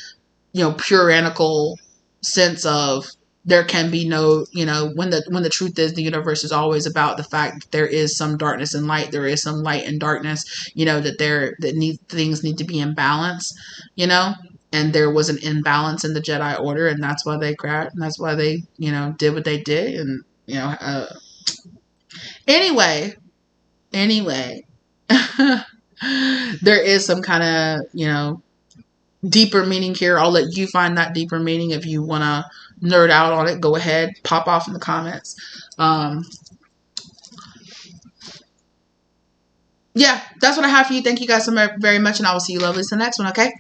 you know, puritanical sense of there can be no, you know, when the truth is the universe is always about the fact that there is some darkness and light, there is some light and darkness, you know, things need to be in balance, you know, and there was an imbalance in the Jedi Order, and that's why they grabbed, and that's why they, you know, did what they did, and you know, anyway, there is some kind of, you know, deeper meaning here. I'll let you find that deeper meaning. If you want to nerd out on it, go ahead, pop off in the comments. Yeah, that's what I have for you. Thank you guys so very much, and I will see you lovelies in the next one, okay?